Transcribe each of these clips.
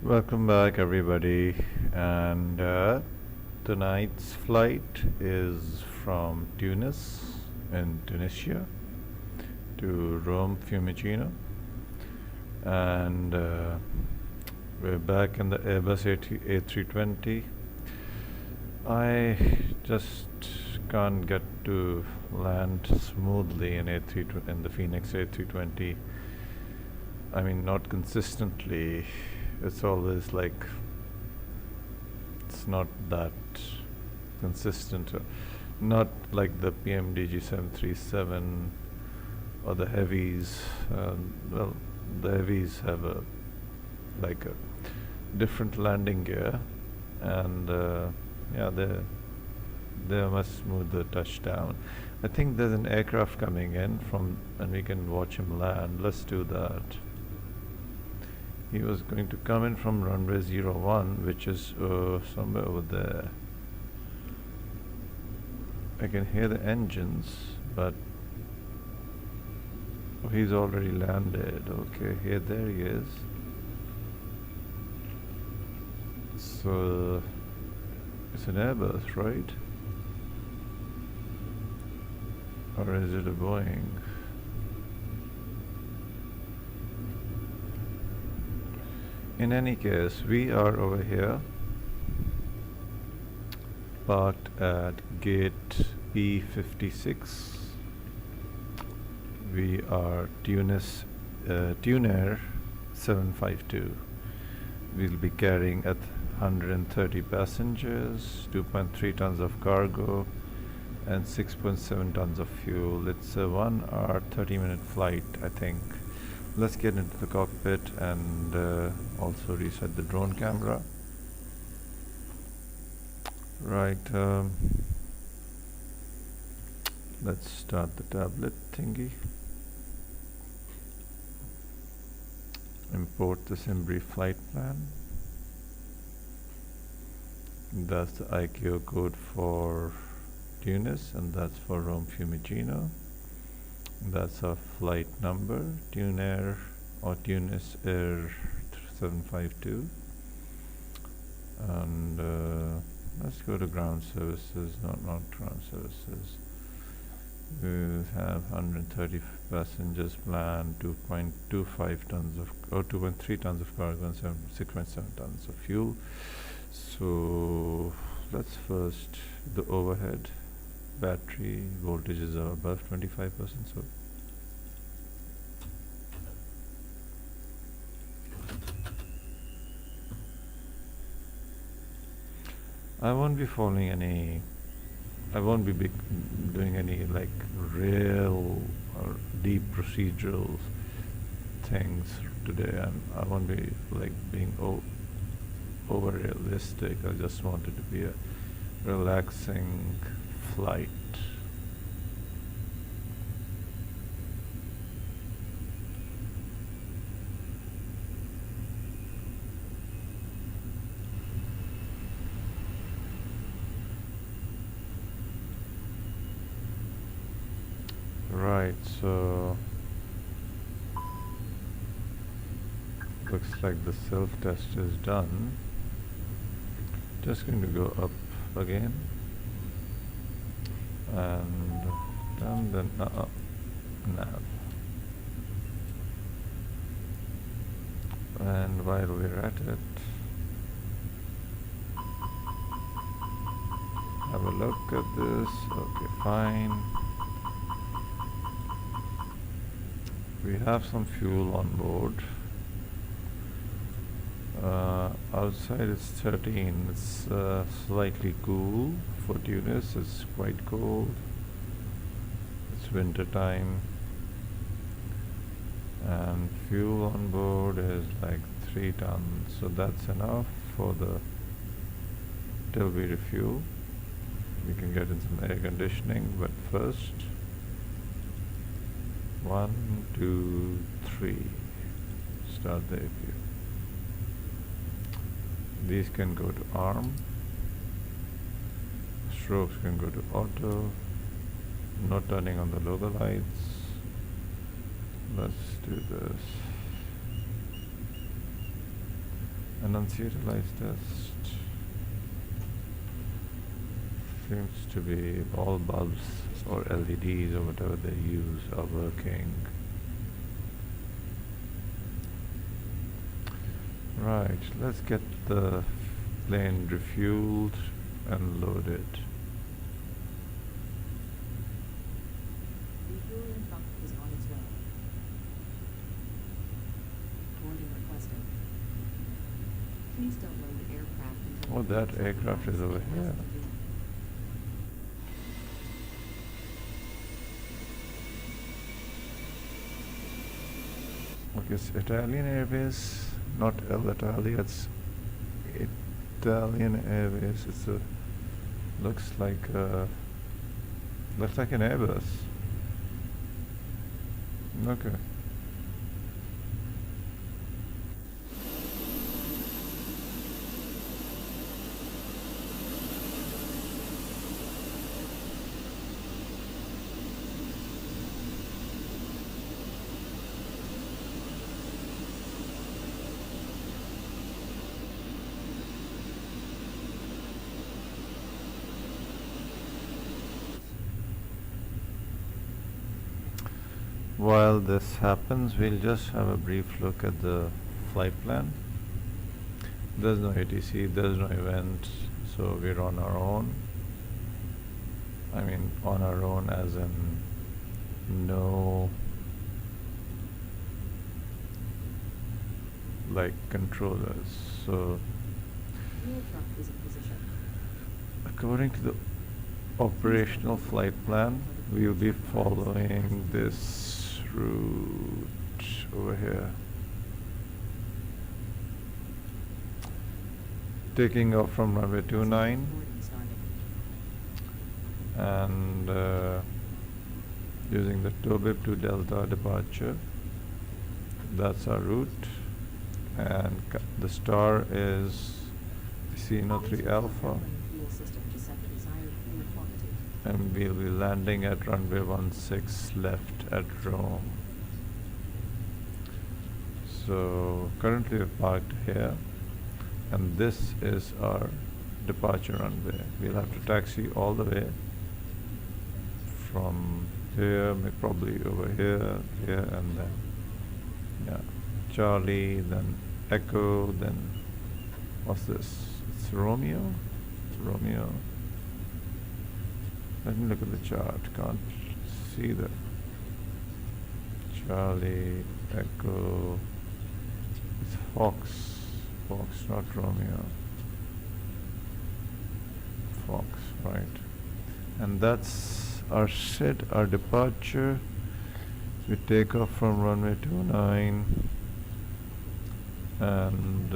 Welcome back, everybody. And tonight's flight is from Tunis in Tunisia to Rome Fiumicino, and we're back in the Airbus A320. I just can't get to land smoothly in the Fenix A320. I mean, not consistently. It's always like it's not that consistent, not like the PMDG 737 or the heavies. Well, the heavies have a different landing gear, and yeah, they're much smoother touchdown. I think there's an aircraft coming in and we can watch him land. Let's do that. He was going to come in from runway 01, which is somewhere over there. I can hear the engines, but he's already landed. Okay, there he is. So it's an Airbus, right? Or is it a Boeing? In any case, we are over here, parked at gate P56. We are Tunair 752. We'll be carrying at 130 passengers, 2.3 tons of cargo, and 6.7 tons of fuel. It's a 1 hour 30-minute flight, I think. Let's get into the cockpit and also reset the drone camera. Right, let's start the tablet thingy. Import the Simbri flight plan. That's the ICAO code for Tunis, and that's for Rome Fiumicino. That's our flight number, Tunair or Tunis Air 752. And let's go to ground services, not ground services. We have 130 passengers planned, 2.25 tons of, or 2.3 tons of cargo and 6.7 tons of fuel. So let's first the overhead. Battery voltages are above 25%, so I won't be following any, I won't be doing any like real or deep procedural things today. I won't be like being over realistic. I just want it to be a relaxing flight. Right, so looks like the self-test is done. Just going to go up again. And then nav. And while we're at it, have a look at this. Okay, fine. We have some fuel on board. Outside it's 13. It's slightly cool for Tunis. It's quite cold. It's winter time, and fuel on board is like 3 tons. So that's enough for the till we refuel. We can get in some air conditioning, but first 1, 2, 3. Start the APU. These can go to ARM. Strokes can go to auto. No turning on the logo lights. Let's do this. Annunciator test seems to be all bulbs or LEDs or whatever they use are working. Right, let's get the plane refueled and loaded. Refueling truck is on its way. Boarding requested. Please don't load the aircraft until Oh, that aircraft is over here. Okay, it's Italian Airways, not Italia, it's Italian Airways. It's a looks like an Airbus. Okay. While this happens, we'll just have a brief look at the flight plan. There's no ATC, there's no event, so we're on our own. I mean, on our own as in no like controllers. So fuel truck is in position. according to the operational flight plan, we will be following this route over here. Taking off from runway 29 and using the Tobib to Delta departure. That's our route, and the star is C03 Alpha, and we'll be landing at runway 16 left at Rome. So currently we're parked here, and this is our departure runway. We'll have to taxi all the way from here, probably over here, here, and then yeah, Charlie, then Echo, then what's this? It's Romeo? It's Romeo. Let me look at the chart. Can't see the Charlie, Echo. It's Fox. Fox, not Romeo. Fox, right. And that's our set, our departure. We take off from runway 29, and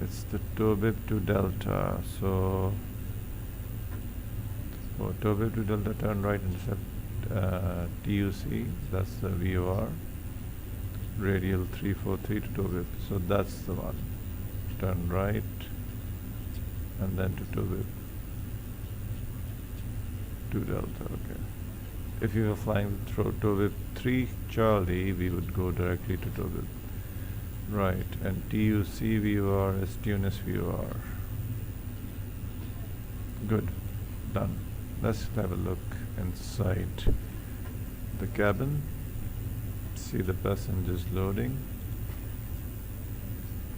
it's the Tobib to Delta. So for Tobib to Delta, turn right intercept TUC, that's the VOR, radial 343 to Tobib. So that's the one. Turn right and then to Tobib to Delta. Okay. If you were flying through Tobib 3 Charlie, we would go directly to Tobib. Right, and TUC VOR is Tunis VOR. Good, done. Let's have a look inside the cabin. See the passengers loading.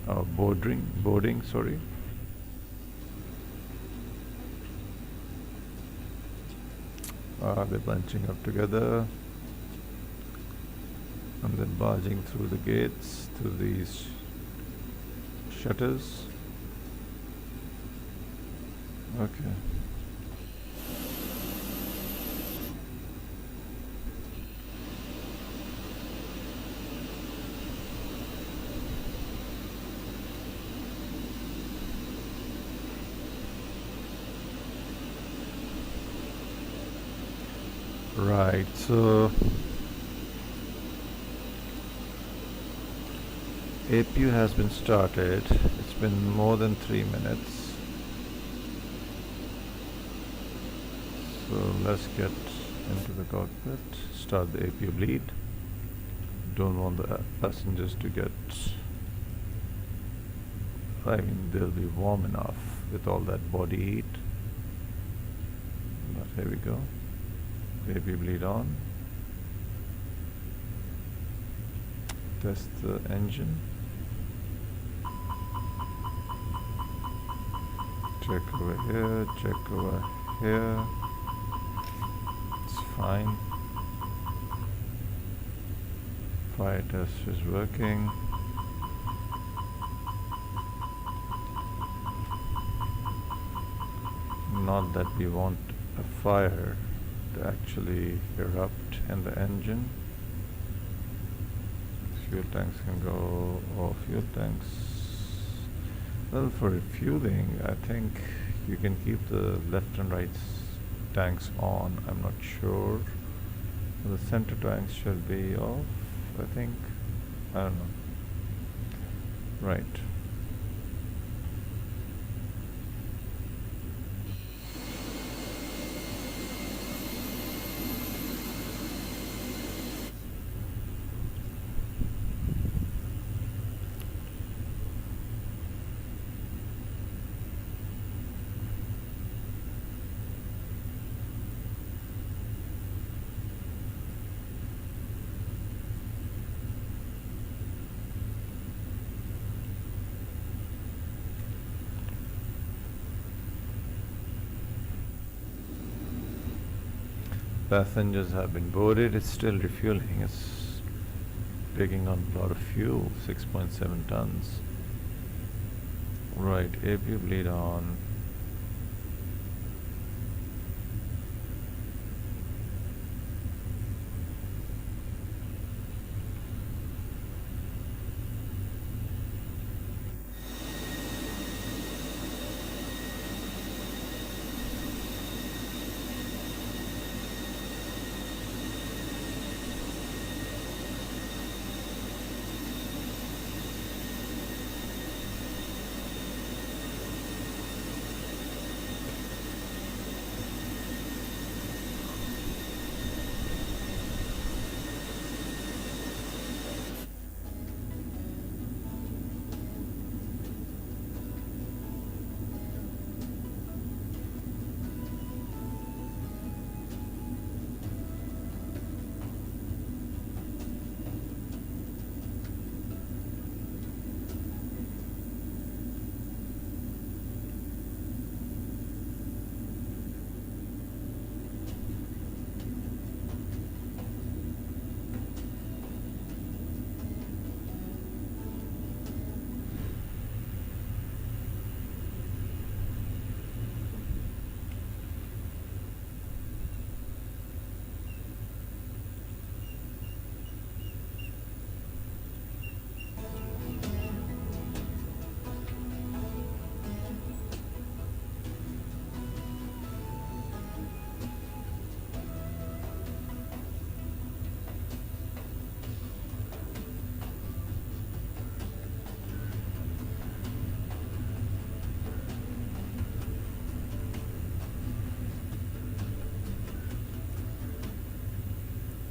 Boarding, sorry. They're bunching up together and then barging through the gates, through these shutters. Okay. Right, so APU has been started. It's been more than 3 minutes. So let's get into the cockpit, start the APU bleed. Don't want the passengers to get I mean, they'll be warm enough with all that body heat. But here we go. Baby bleed on. Test the engine. Check over here, check over here. It's fine. Fire test is working. Not that we want a fire to actually erupt in the engine. Fuel tanks can go, or fuel tanks. Well, for refueling, I think you can keep the left and right tanks on. I'm not sure. The center tanks should be off, I think. I don't know. Right. Passengers have been boarded. It's still refueling. It's taking on a lot of fuel, 6.7 tons. Right, APU bleed on.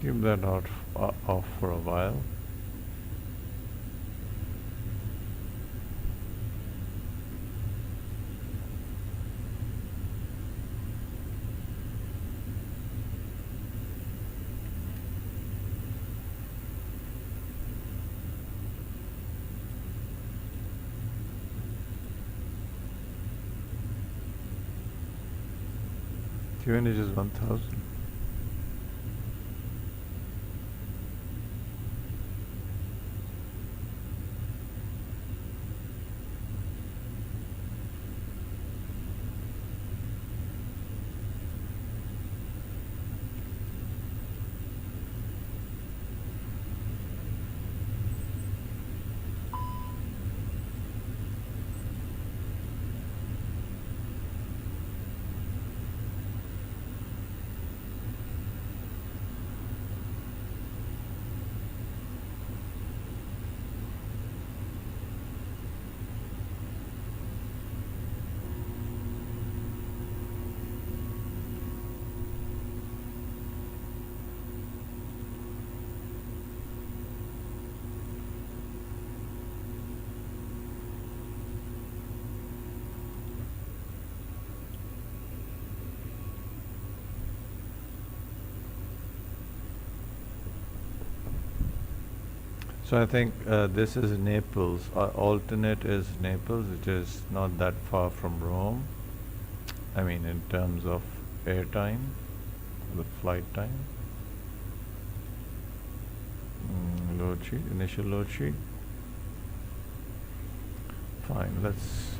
Keep that off for a while. QNH is 1000. So I think this is Naples. Alternate is Naples, which is not that far from Rome. I mean, in terms of air time, the flight time. Load sheet, initial load sheet. Fine, let's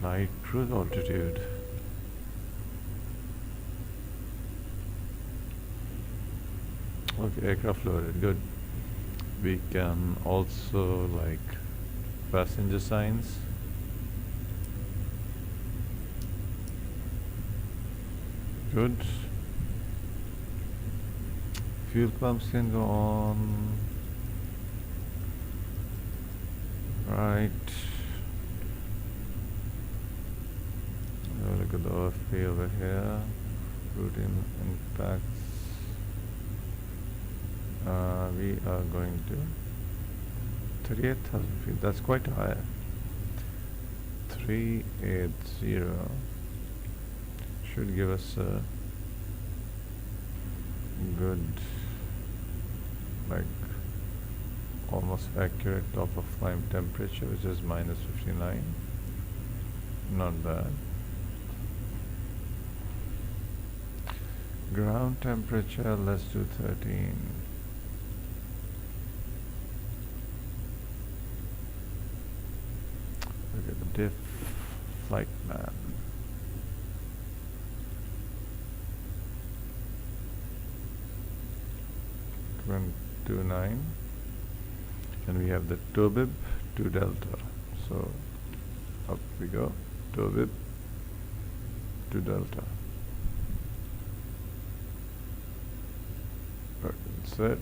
flight cruise altitude. Okay, aircraft loaded, good. We can also like passenger signs. Good. Fuel pumps can go on. Right. Look at the OFP over here. Routine impacts. We are going to 38,000 feet. That's quite high. 380 should give us a good, like almost accurate top of climb temperature, which is minus 59. Not bad. Ground temperature, let's do 13. Look at the diff flight plan. Two 9, and we have the TOBIB to Delta. So up we go. TOBIB to Delta. Set.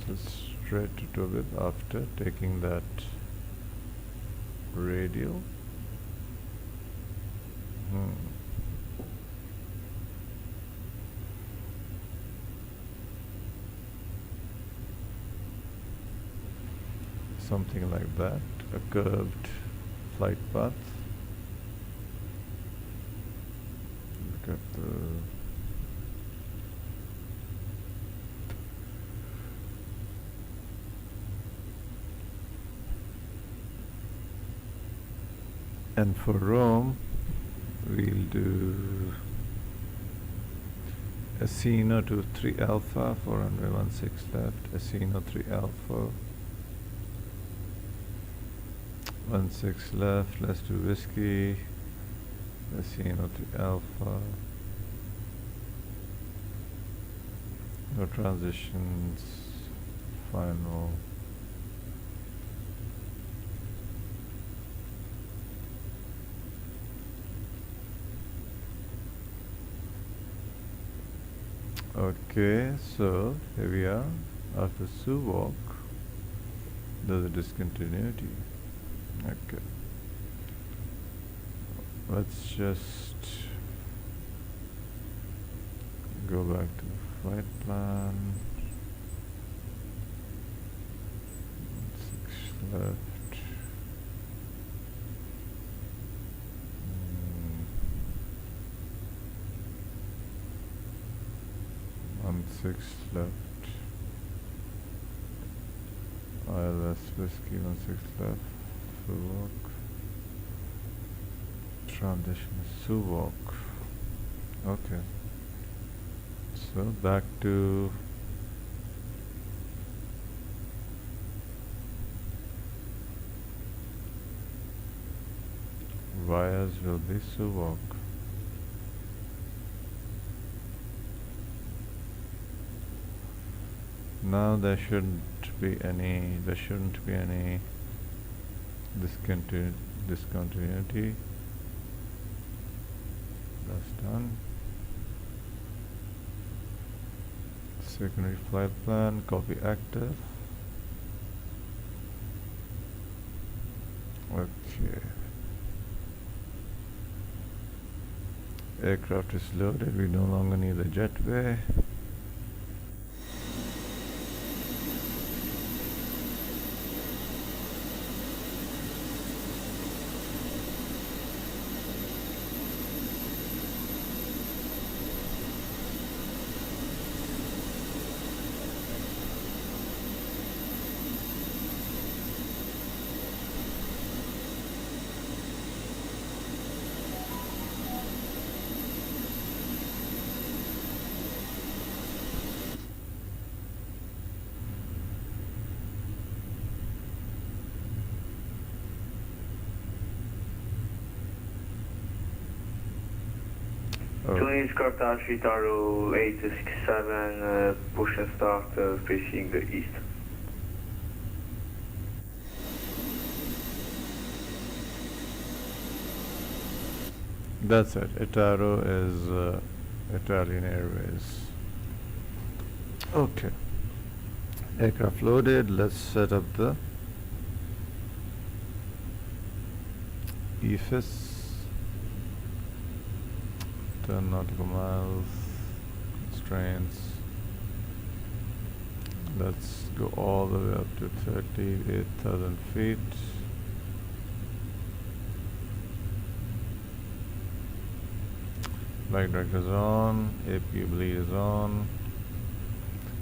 So straight to TOBIB after taking that radial. Something like that, a curved flight path. Look at the and for Rome, we'll do Asino to 3 Alpha, 416 left, Asino 3 Alpha. 16 left, let's do whiskey, Asino 3 Alpha, no transitions, final. Okay, so here we are. After Suwalk, there's a discontinuity. Okay, let's just go back to the flight plan. 6 left. 6 left. ILS whiskey, 16 left. Suwalk. Transition Suwalk. Okay. So back to wires will be Suwok. Now there shouldn't be any discontinuity. That's done. Secondary flight plan, copy active. Okay. Aircraft is loaded, we no longer need the jetway. Tunis Carthage Vitaro 867, push and start facing the east. That's it. Itaro is Italian Airways. Okay. Aircraft loaded. Let's set up the EFIS. 10 nautical miles. Constraints. Let's go all the way up to 38,000 feet. Flight director is on, APU bleed is on.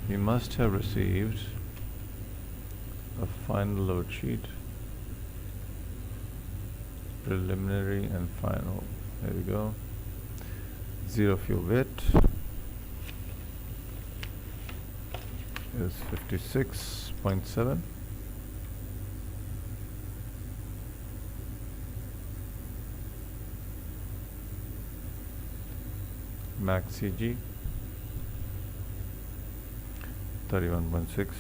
We must have received a final load sheet. Preliminary and final. There we go. Zero fuel weight is 56.7. Max CG 31.6.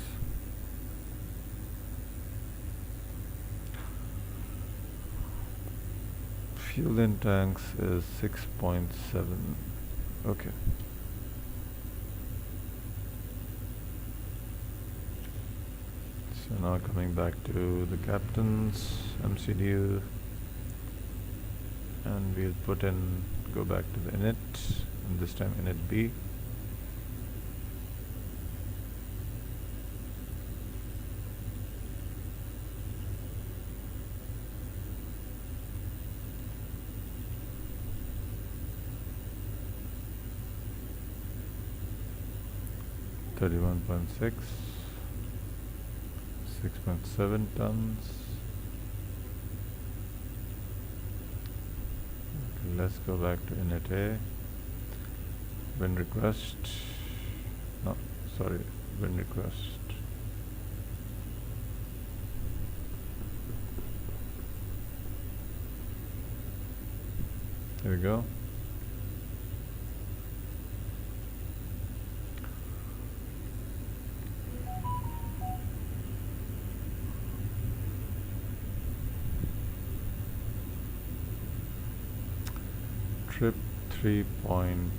Fuel in tanks is 6.7. Okay. So now coming back to the captain's MCDU, and we'll go back to the init, and this time init B. .6, 6.7 tons. Okay, let's go back to init A. Wind request. No, sorry, wind request. There we go. Trip 3.1.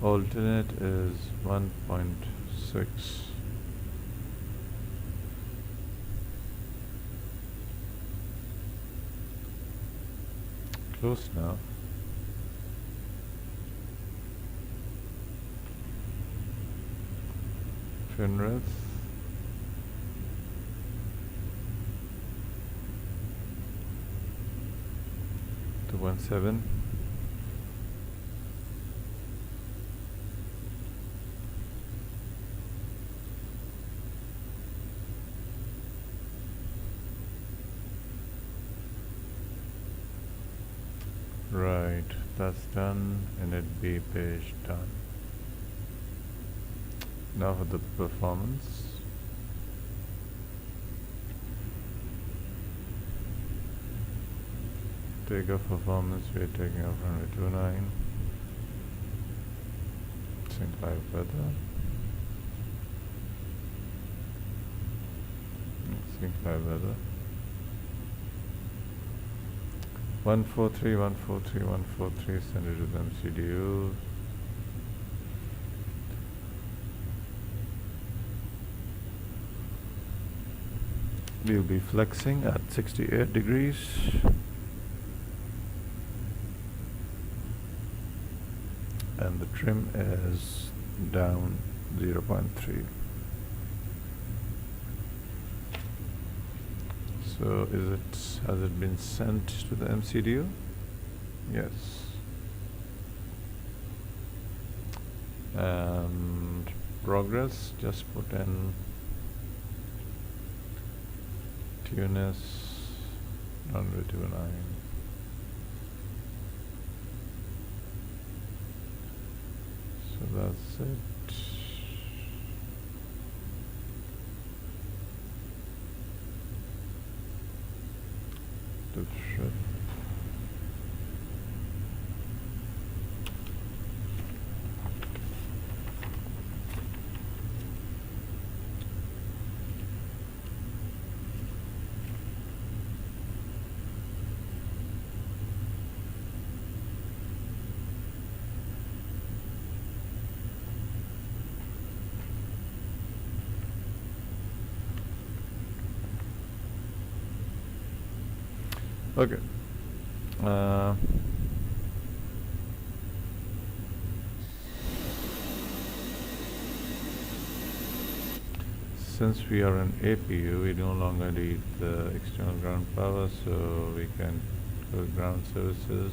Alternate is 1.6. Close now. Finreth. 2.7. That's done. Init B page done. Now for the performance. Takeoff performance, we are taking off runway 29. Sync live weather. Sync live weather. 143, 143, 143, send it to the MCDU. We'll be flexing at 68 degrees. And the trim is down 0.3. So has it been sent to the MCDU? Yes. And progress, just put in Tunis, runway 29. So that's it. The ship. Okay. Since we are an APU, we no longer need the external ground power, so we can go to ground services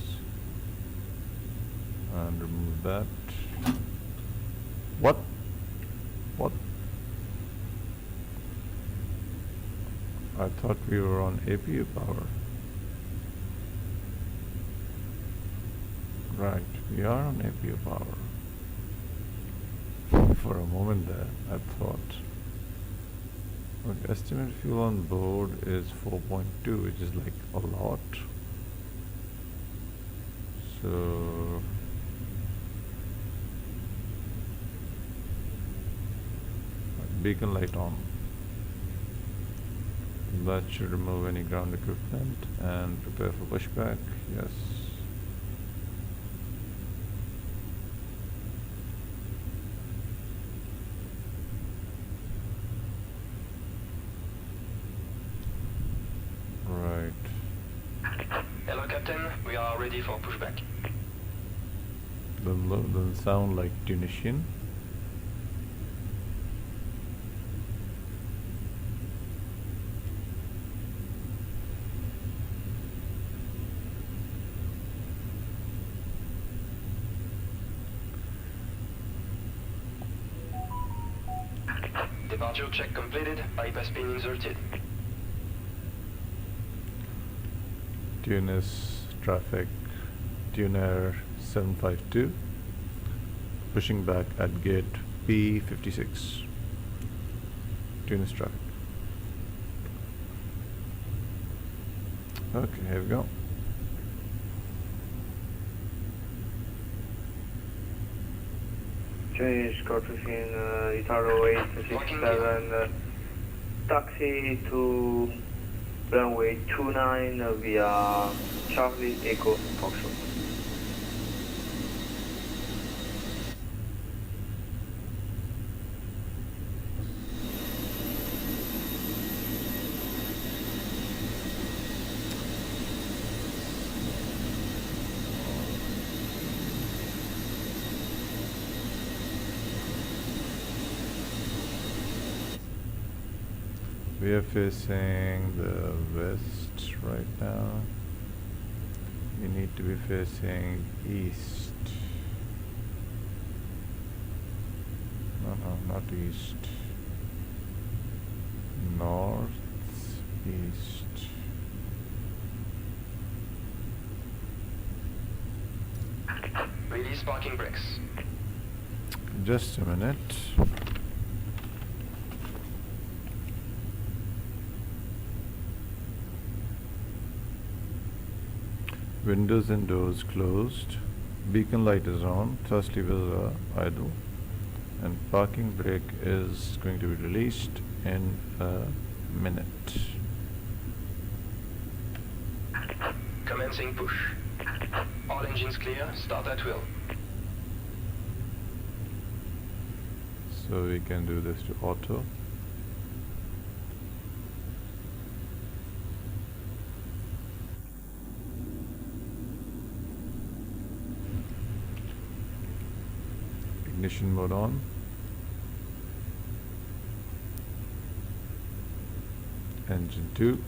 and remove that. What? I thought we were on APU power. Right, we are on APU power. For a moment there, I thought. Okay, estimated fuel on board is 4.2, which is like a lot. So beacon light on. That should remove any ground equipment and prepare for pushback. Yes. Hello, Captain. We are ready for pushback. Doesn't sound like Tunisian. Departure check completed. Bypass pin inserted. Tunis traffic, Tunair 752, pushing back at gate P56. Tunis traffic. Okay, here we go. Tunis, Carthage, Itaro 867, taxi to runway 29 via Charlie Echo Foxtrot. We are facing the west right now. We need to be facing east. No, not east. North, east. Release parking brakes. Just a minute. Windows and doors closed. Beacon light is on. Thrust levers are idle. And parking brake is going to be released in a minute. Commencing push. All engines clear. Start at will. So we can do this to auto. Ignition mode on. Engine 2.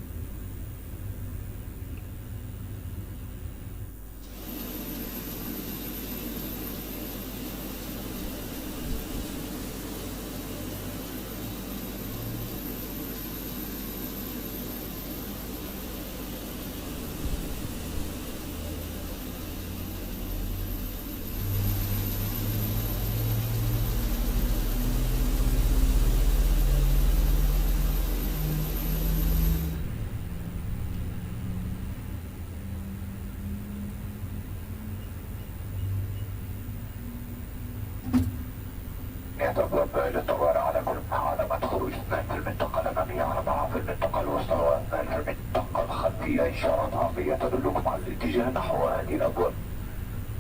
يتطلب للطوارئ على كل علامات خروج 2 في المنطقة الأمامية 4 في المنطقة الوسطى و2 في المنطقة الخلفية إشارات عربية تدلكم على الاتجاه نحو هذه الأبواب.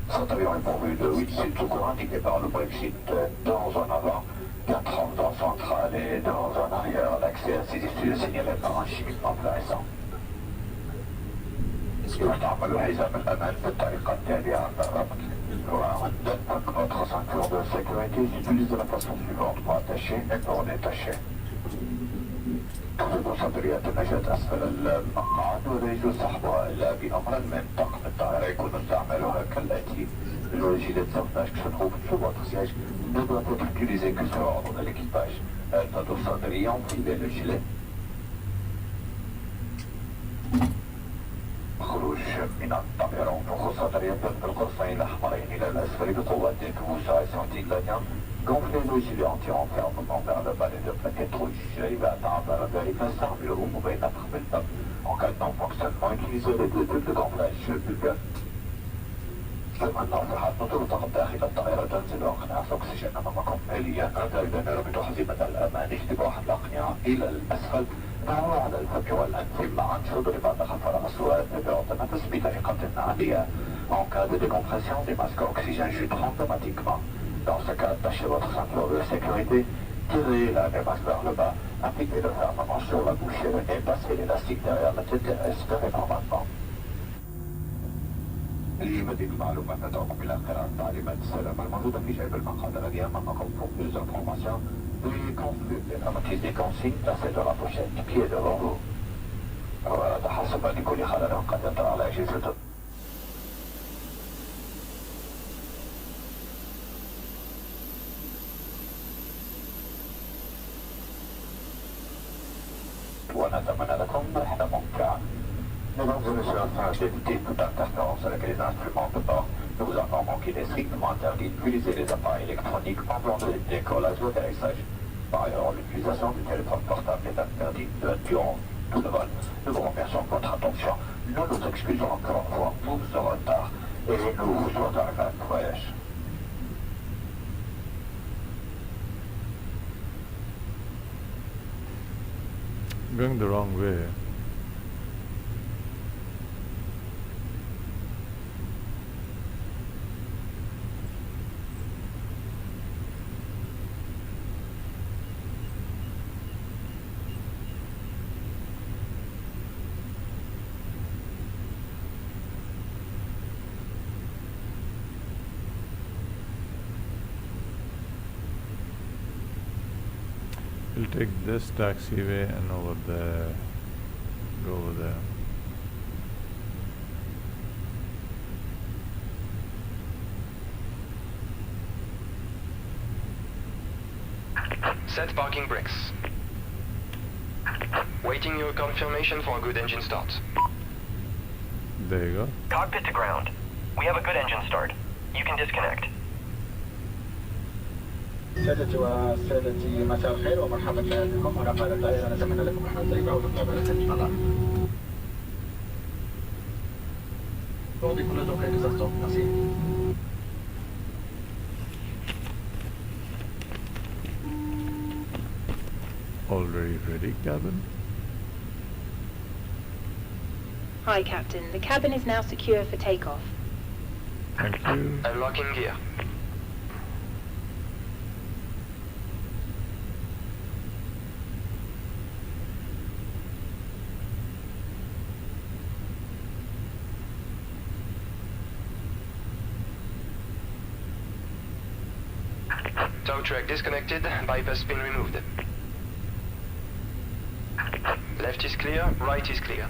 Centurion informé de 8 sites secours indiqués par le Brexit dans un avant, 4 hommes en centrale et dans un arrière. L'accès à ces études est signalé par un chimiquement fluorescent. يستعمل حزام الأمان بالطريقة التالية عند الربط. Votre ceinture de sécurité s'utilise de la façon suivante pour attacher et pour détacher. توصل طريقة النجاة أسفل المقعد ولا يجوز سحبها إلا بأمر من طاقم الطائرة يكون استعمالها كالآتي. Le gilet de sauvetage qui se trouve sur votre siège ne doit être utilisé que sur ordre de l'équipage. التصدرية enfilez le gilet. خروج من الطائرة وفوق صدرية بالقرصين الأحمرين إلى الأسفل بقوة انفوسها سنتيغلانيا. Gonflez le gilet anti-renfermement vers le bas des 2 plaquettes rouges. إذا تعذر ذلك استعملوه مبينة بالضبط. En cas de non-fonctionnement, utilisez les 2 bulles de gonflage bulbeux. ثم الناصحات تلتقط داخل الطائرة تنزل أقنعة الأكسجين أمامكم. إليا أن نربط حزمة الأمان اشتباح الأقنعة إلى الأسفل. نعمل على الفك والأنف معا تضرب خلف الرأس وتبعد تثبيت ثقة عالية. En cas de décompression, des masques à oxygène chuteront automatiquement. Dans ce cas, attachez votre ceinture de sécurité, tirez la masque vers le bas, appliquez le fermement sur la bouche et le nez, passez l'élastique derrière la tête et espérez normalement. لمزيد المعلومات ندعوكم إلى قراءة تعليمات السلامة الموجودة في جيب المقعد الذي أمامكم. Pour plus d'informations, veuillez consulter la notice des consignes placée dans la pochette qui est devant vous. وتحسبا لكل خلل قد يطرأ على أجهزة ونتمنى لكم رحلة ممتعة. Mesdames et messieurs, afin d'éviter toute interférence avec les instruments de bord, nous vous informons qu'il est strictement interdit d'utiliser les appareils électroniques pendant le décollage ou l'atterrissage. Par ailleurs, l'utilisation du téléphone portable est interdite durant tout le vol. Nous vous remercions de votre attention. Nous nous excusons encore une fois pour ce retard et nous vous souhaitons un bon voyage. Going the wrong way. We'll take this taxiway and over there, go over there. Set parking brakes. Waiting your confirmation for a good engine start. There you go. Cockpit to ground. We have a good engine start. You can disconnect. سادتي وسادتي مساء الخير ومرحبا بكم. هنا قادة الطائرة، نتمنى لكم رحلة طيبة وبالطبع إن شاء الله. بكل ذوق exacto. Merci. Already ready, cabin? Hi, Captain. The cabin is now secure for takeoff. Thank you. Unlocking gear. Tow track disconnected, bypass pin removed. Left is clear, right is clear.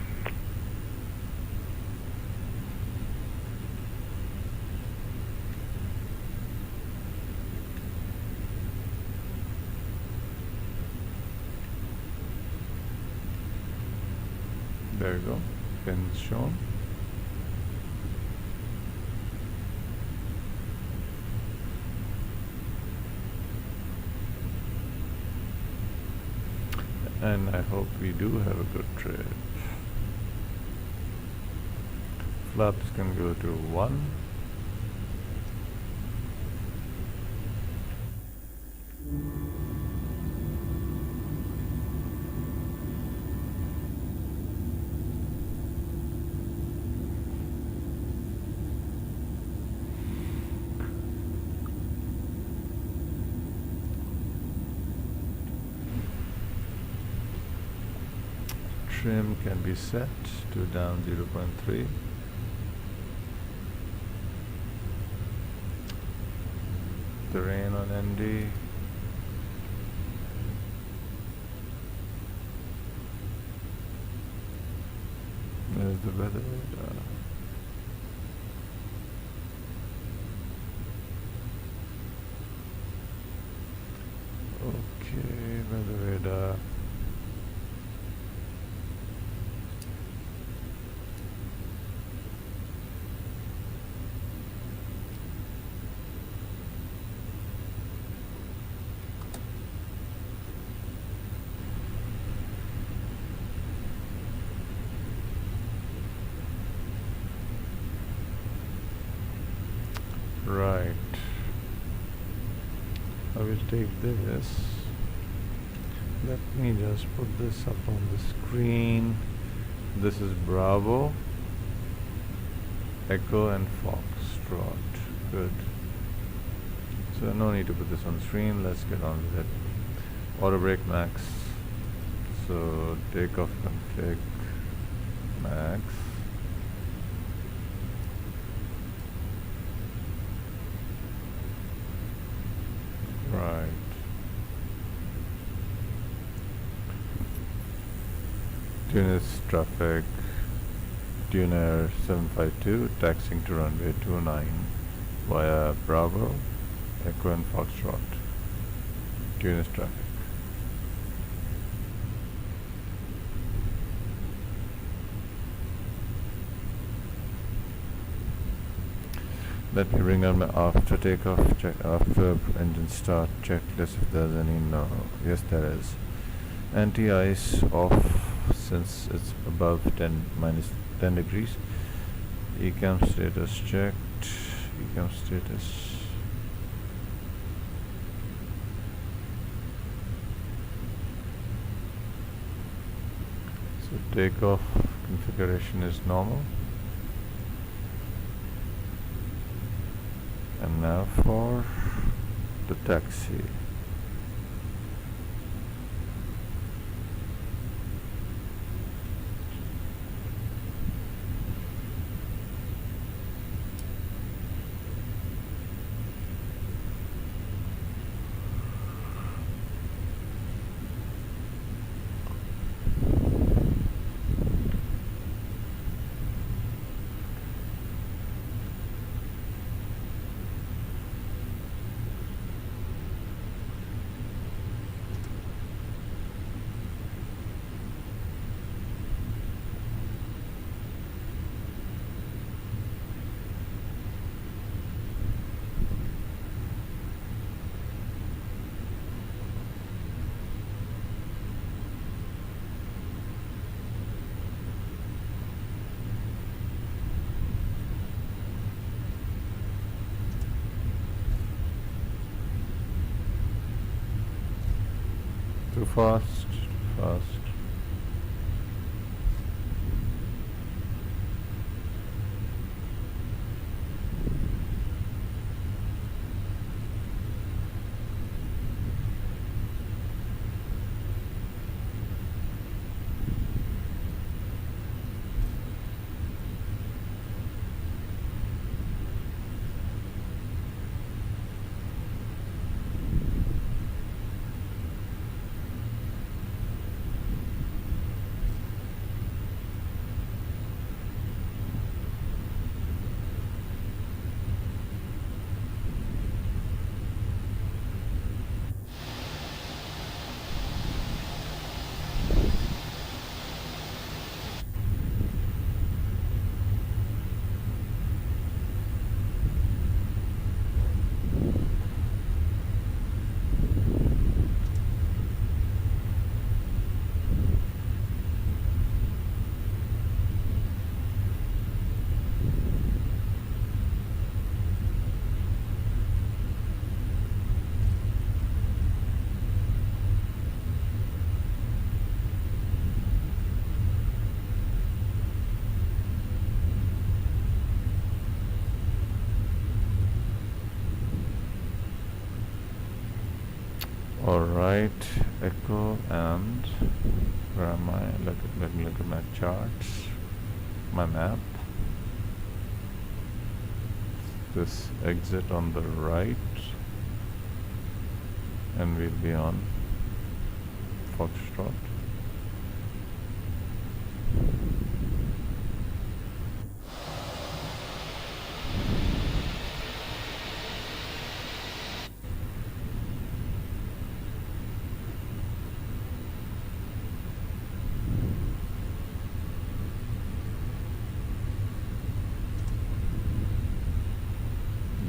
There you go. Pins shown. And I hope we do have a good trip. Flaps can go to 1. Trim can be set to down 0.3. Terrain on ND. There's the weather radar. Okay, weather radar. Right. I will take this. Let me just put this up on the screen. This is Bravo, Echo and Foxtrot. Good. So no need to put this on the screen. Let's get on with it. Auto brake max. So takeoff config max. Right. Tunis traffic, Tuner 752, taxiing to runway 29 via Bravo, Echo and Foxtrot. Tunis traffic. Let me bring on my after takeoff check, after engine start checklist if there's any. No, yes there is. Anti-ice off since it's above minus 10 degrees. Ecam status checked. Ecam status. So takeoff configuration is normal. And now for the taxi. fast, fast. Alright, echo, and where am I? Let me look at my charts, my map. This exit on the right, and we'll be on Foxtrot.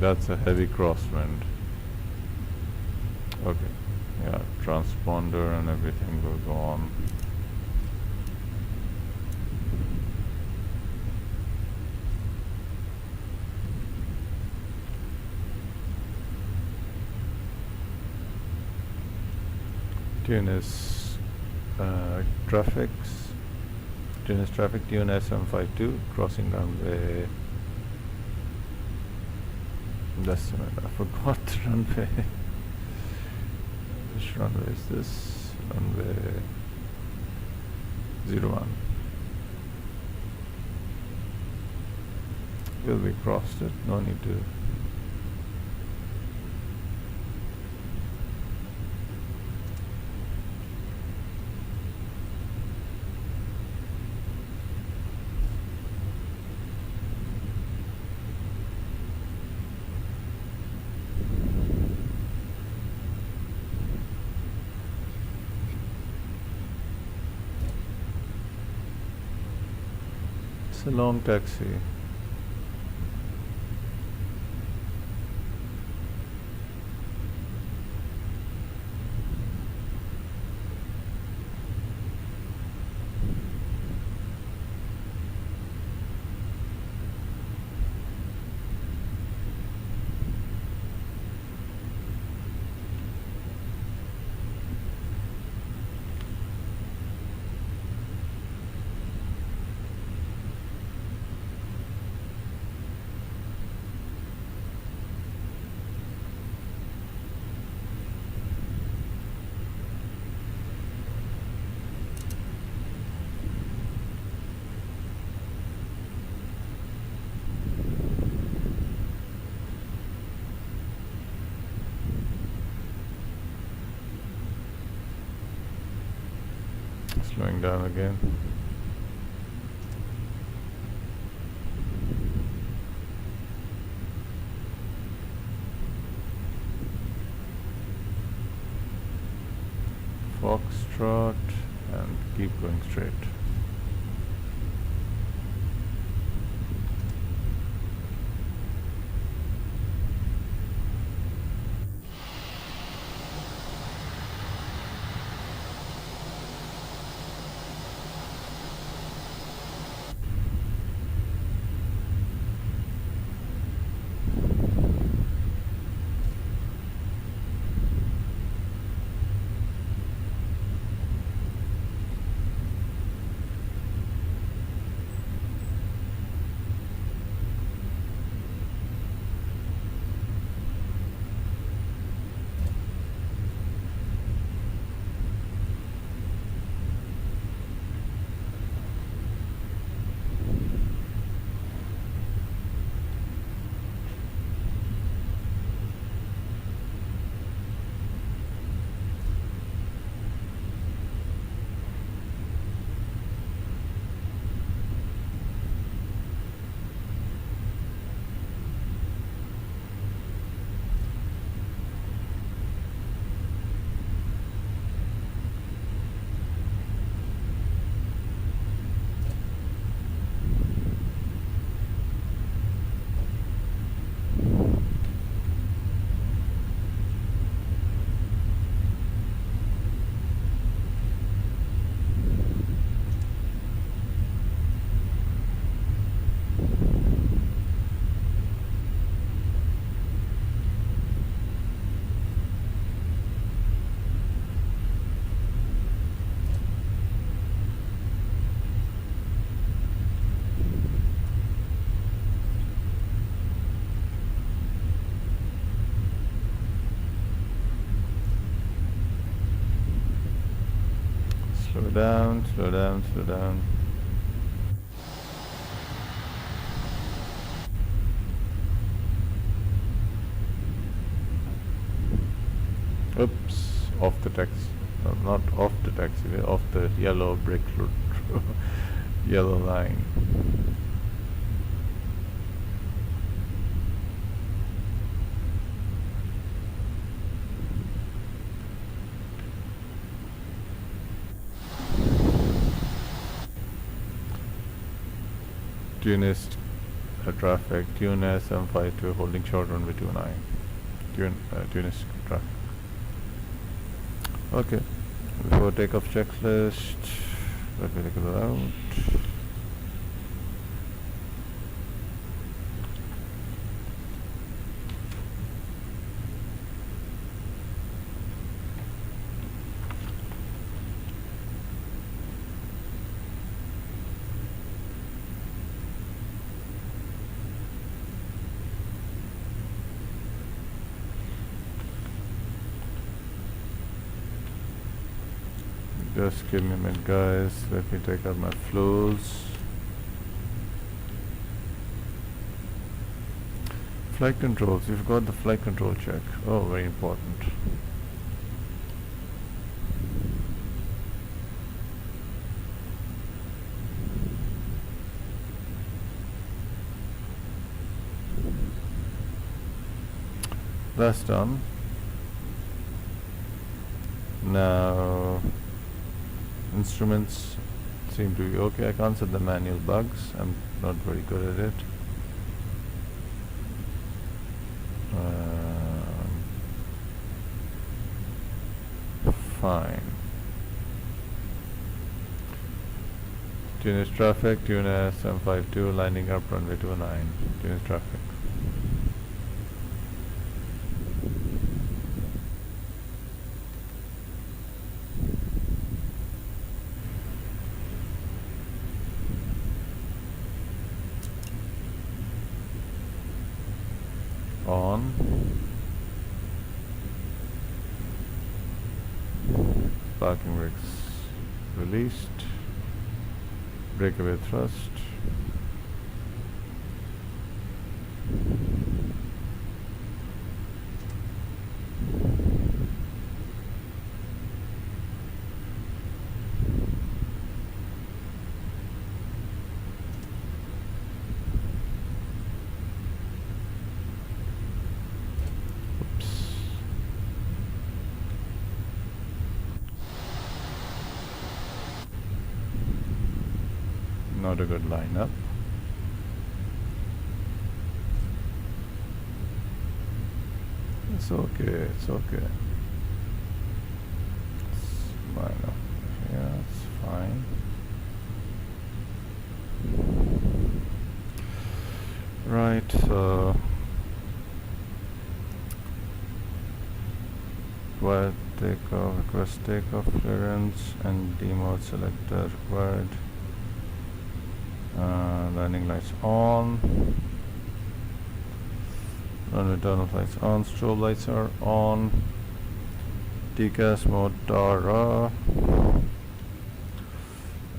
That's a heavy crosswind. Okay, yeah, transponder and everything will go on. Tunis traffic, Tunis SM52 crossing runway. Just a minute, I forgot the runway. Which runway is this? Runway 01. Will we crossed it? No need to. It's a long taxi. Slowing down again. Foxtrot and keep going straight. Slow down, slow down, slow down. Oops, off the taxi. No, not off the taxiway, off the yellow brick road, yellow line. Tunis traffic, Tunis M52 holding short runway 29. Tunis traffic. Okay, before takeoff checklist, let me take it out. Just give me a minute, guys. Let me take out my flows. Flight controls. You've got the flight control check. Oh, very important. That's done. Now, instruments seem to be okay. I can't set the manual bugs. I'm not very good at it. Fine. Tunis traffic, Tunis M52 lining up runway 29. Tunis traffic. On. Parking brakes released. Breakaway thrust. Not a good lineup. It's okay, it's okay. It's minor. Yeah, it's fine. Right, so required takeoff, request takeoff clearance and demode selector required. Landing lights on. Runway tunnel lights on. Strobe lights are on. TCAS mode Tara.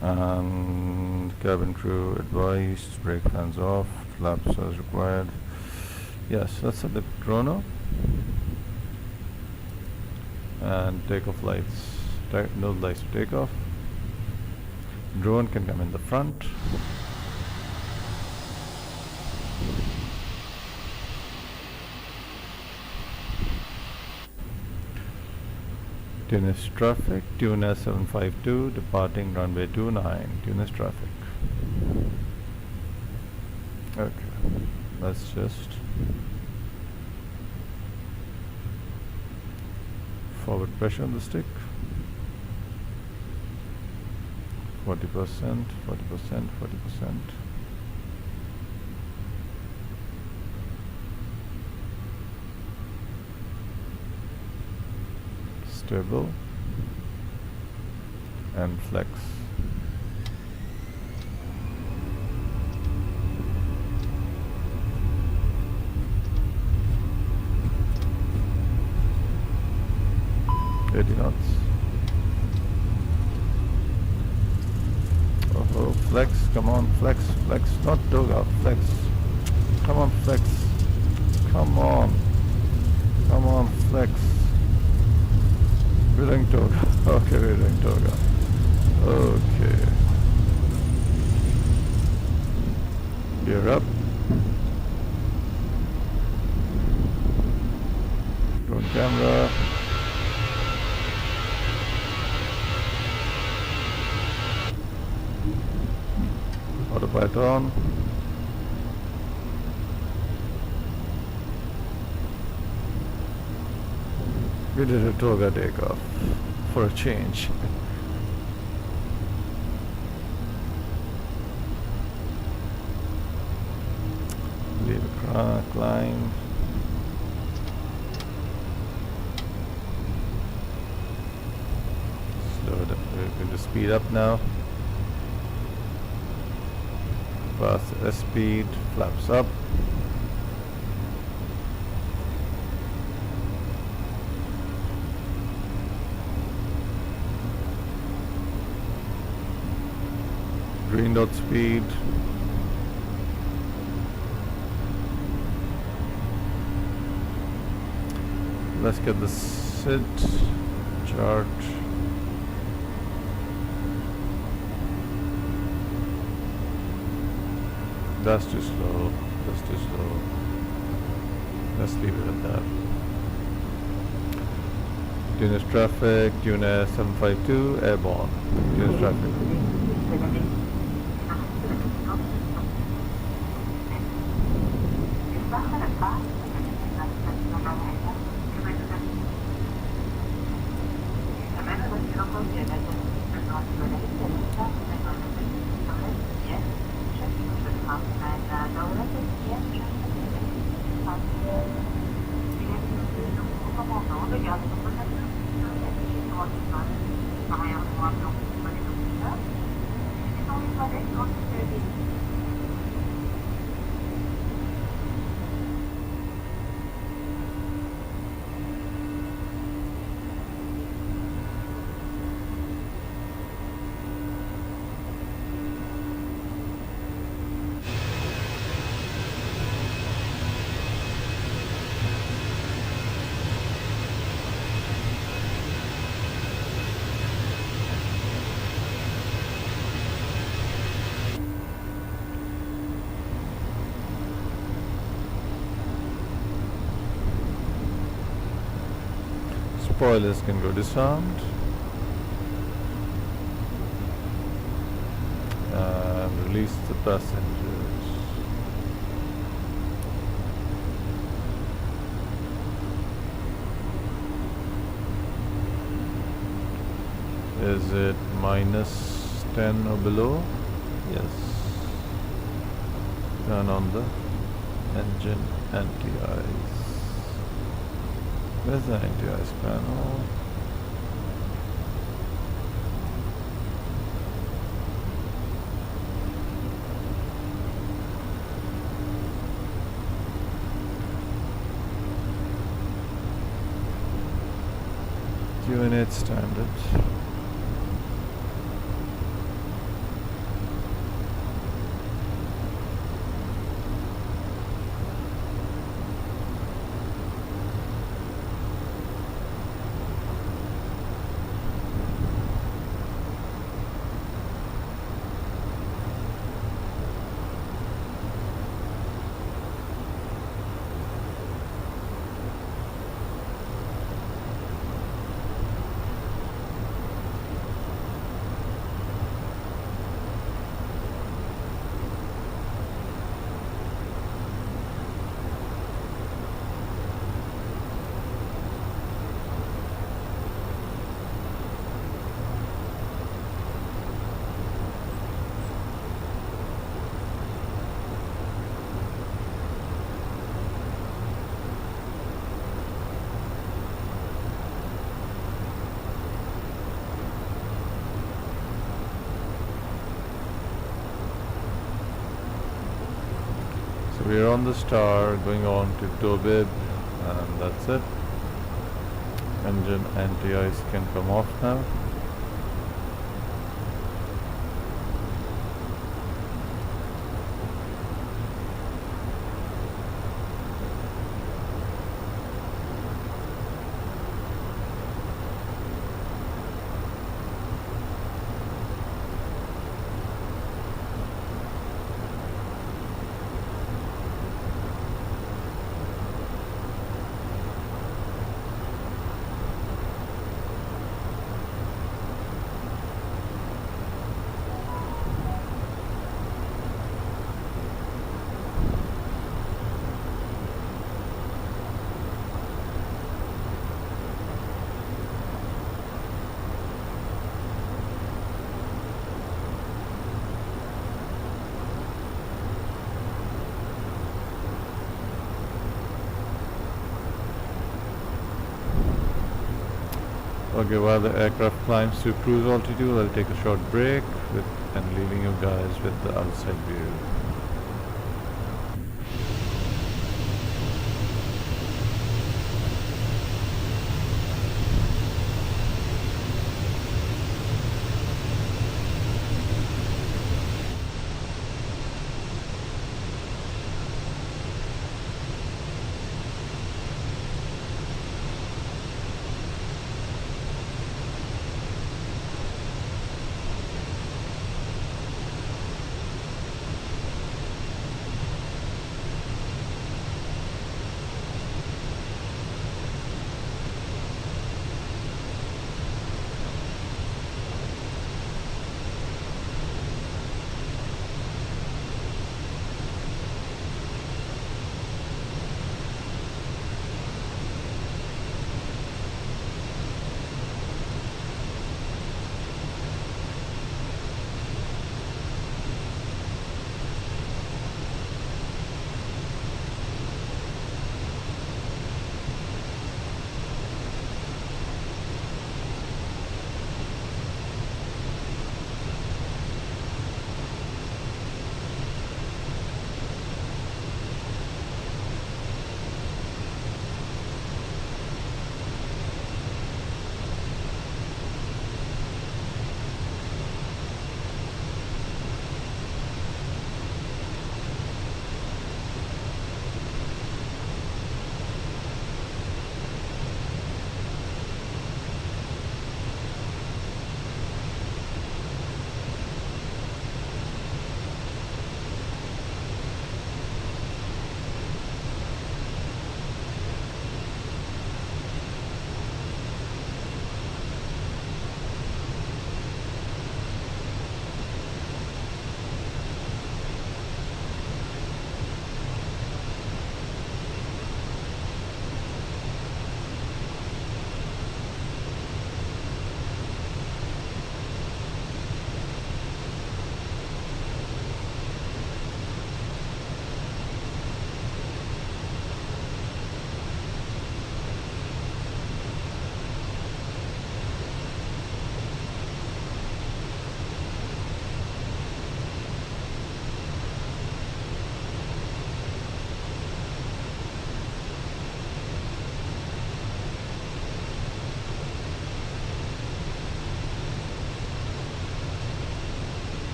And cabin crew advised. Brake fans off. Flaps as required. Yes, let's set the chrono. And takeoff lights. Node lights to take off. Drone can come in the front. Tunis traffic, Tunis 752 departing runway 29, Tunis traffic. Okay, let's just forward pressure on the stick. 40%, 40%, 40%. Stable and flex. .80 knots. flex, come on, flex, flex, not toga, flex. Come on, flex. Come on. Come on, flex. We're doing toga. Okay, we're doing toga. Okay. Gear up. Drone camera. Autopilot on. We did a toga takeoff for a change. Leave a climb. Slow it up. We're going to speed up now. Fast S speed, flaps up. Green dot speed. Let's get the sit chart. That's too slow. That's too slow. Let's leave it at that. Tunis traffic, Tunis 752, airborne. Tunis traffic. Spoilers can go disarmed. And release the passengers. Is it minus 10 or below? Yes. Turn on the engine anti-ice. Where's the anti-ice panel? Unit standard. We're on the star, going on to tow bib, and that's it. Engine anti-ice can come off now. Okay, while the aircraft climbs to cruise altitude, I'll take a short break and leaving you guys with the outside view.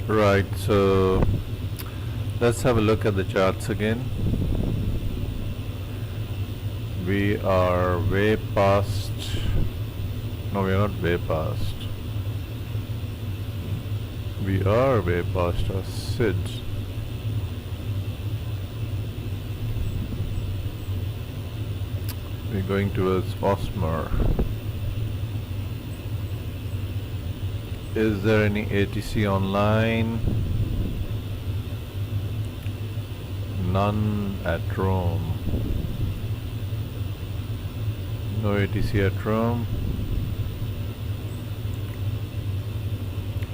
Right, so let's have a look at the charts again. We are way past. No, we are not way past. We are way past our SID. We're going towards Osmer. Is there any ATC online? None at Rome. No ATC at Rome.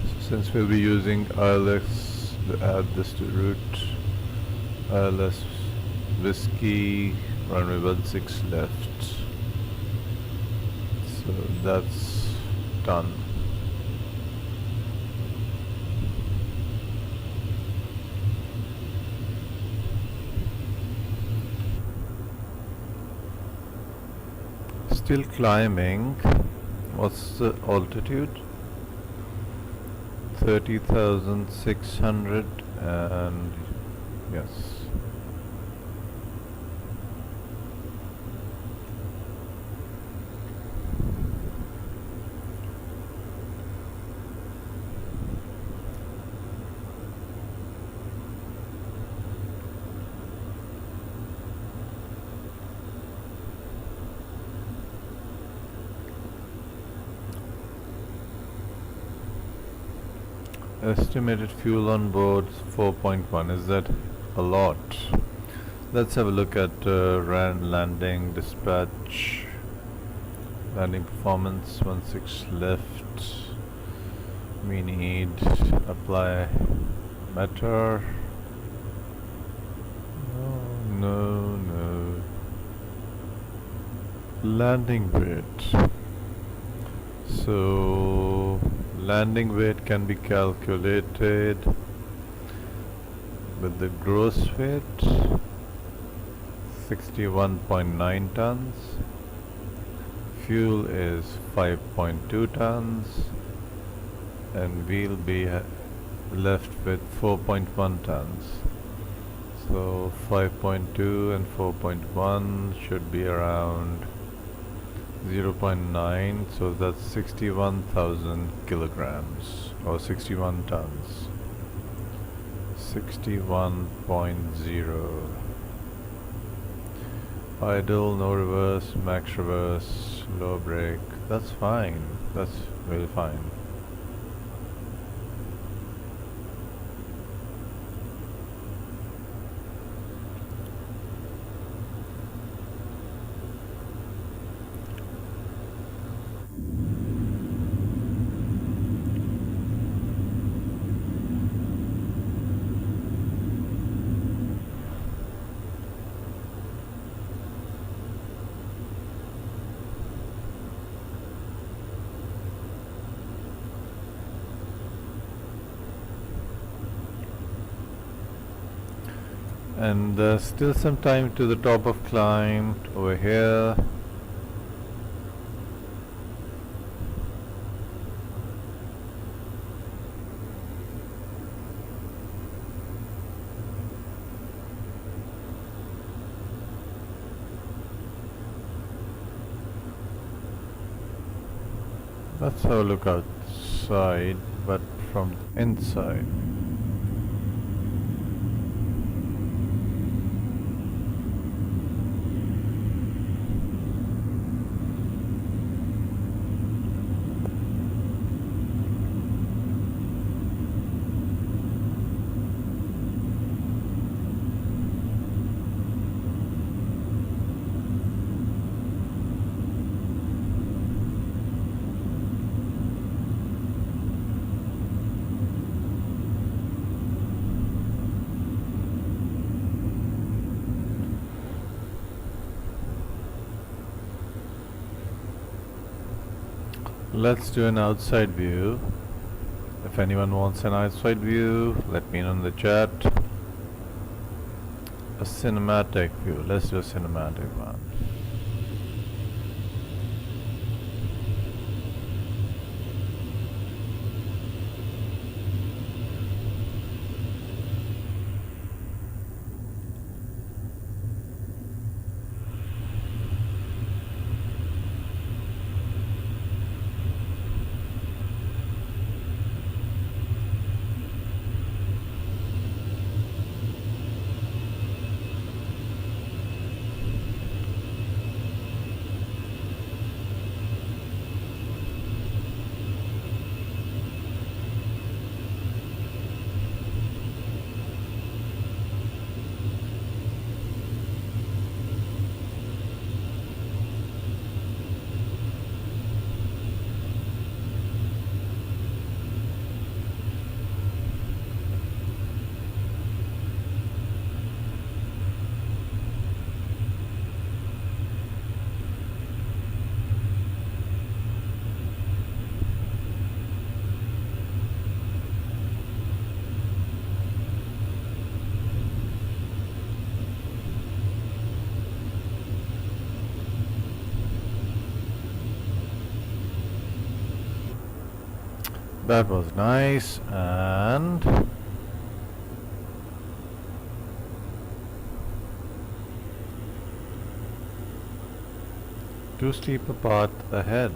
So since we'll be using ILS to add this to route, ILS Whiskey, runway 16 left. So that's done. Still climbing. What's the altitude? 30,600 and yes. Estimated fuel on board 4.1. Is that a lot? Let's have a look at landing dispatch. Landing performance 16 left. We need apply matter. No. Landing weight. So landing weight can be calculated with the gross weight 61.9 tons, fuel is 5.2 tons, and we'll be left with 4.1 tons. So 5.2 and 4.1 should be around 0.9, so that's 61,000 kilograms or 61 tons. 61.0. Idle, no reverse, max reverse, low brake. That's fine. That's really fine. And still some time to the top of climb over here. Let's have a look outside, but from inside. Let's do an outside view. If anyone wants an outside view, let me know in the chat. A cinematic view. Let's do a cinematic one. that was nice. And too steep a path ahead.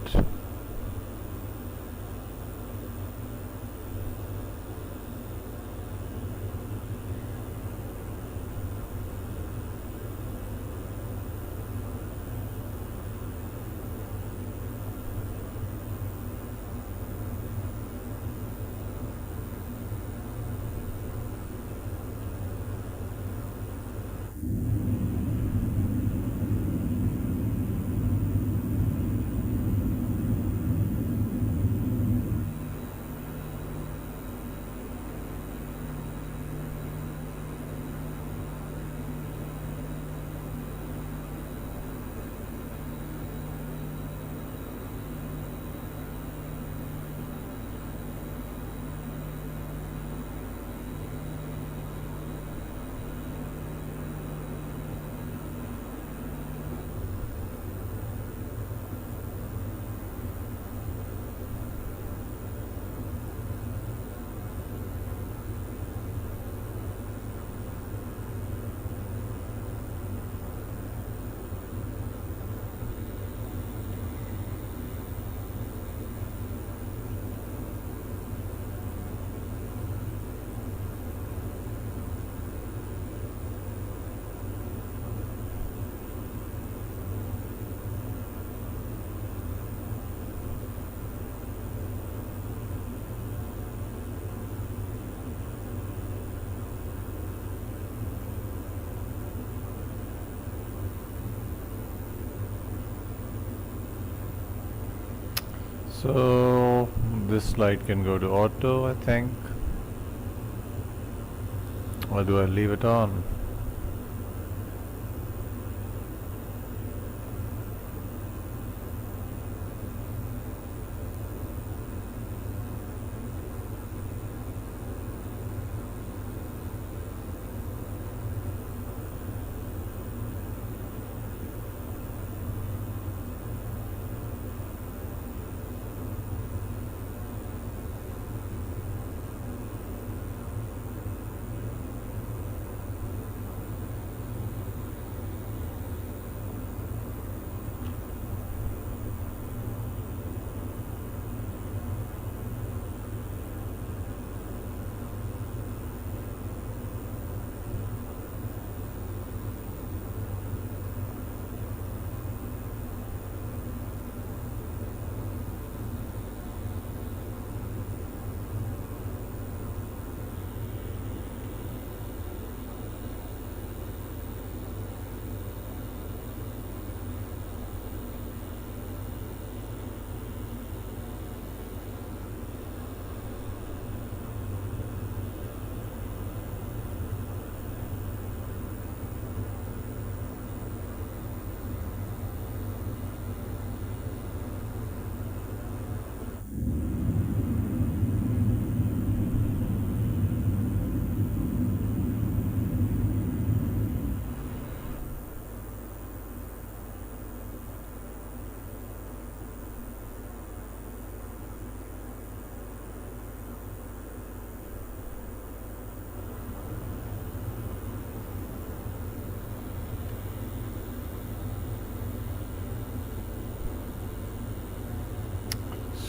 So this light can go to auto, I think. Or do I leave it on?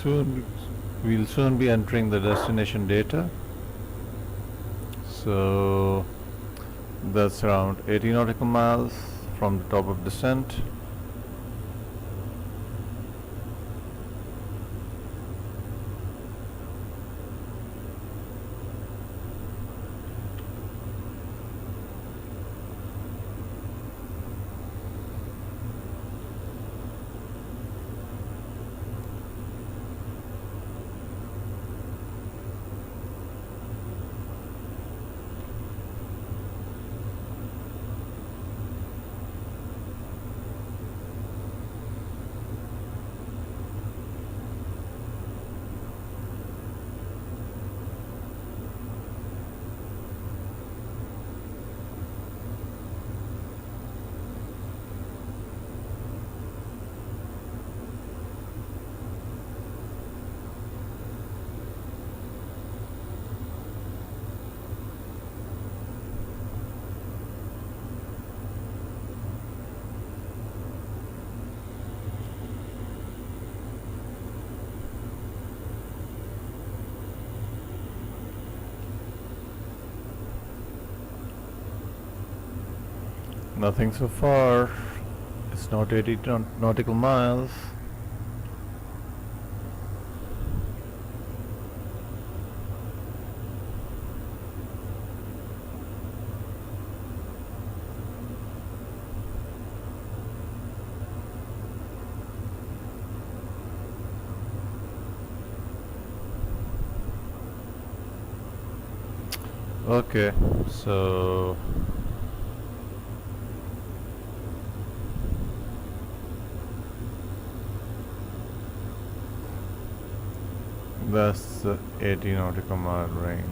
We'll soon be entering the destination data. So that's around 80 nautical miles from the top of descent. Nothing so far. It's not 80 nautical miles. Okay, so that's the 80 nautical mile range.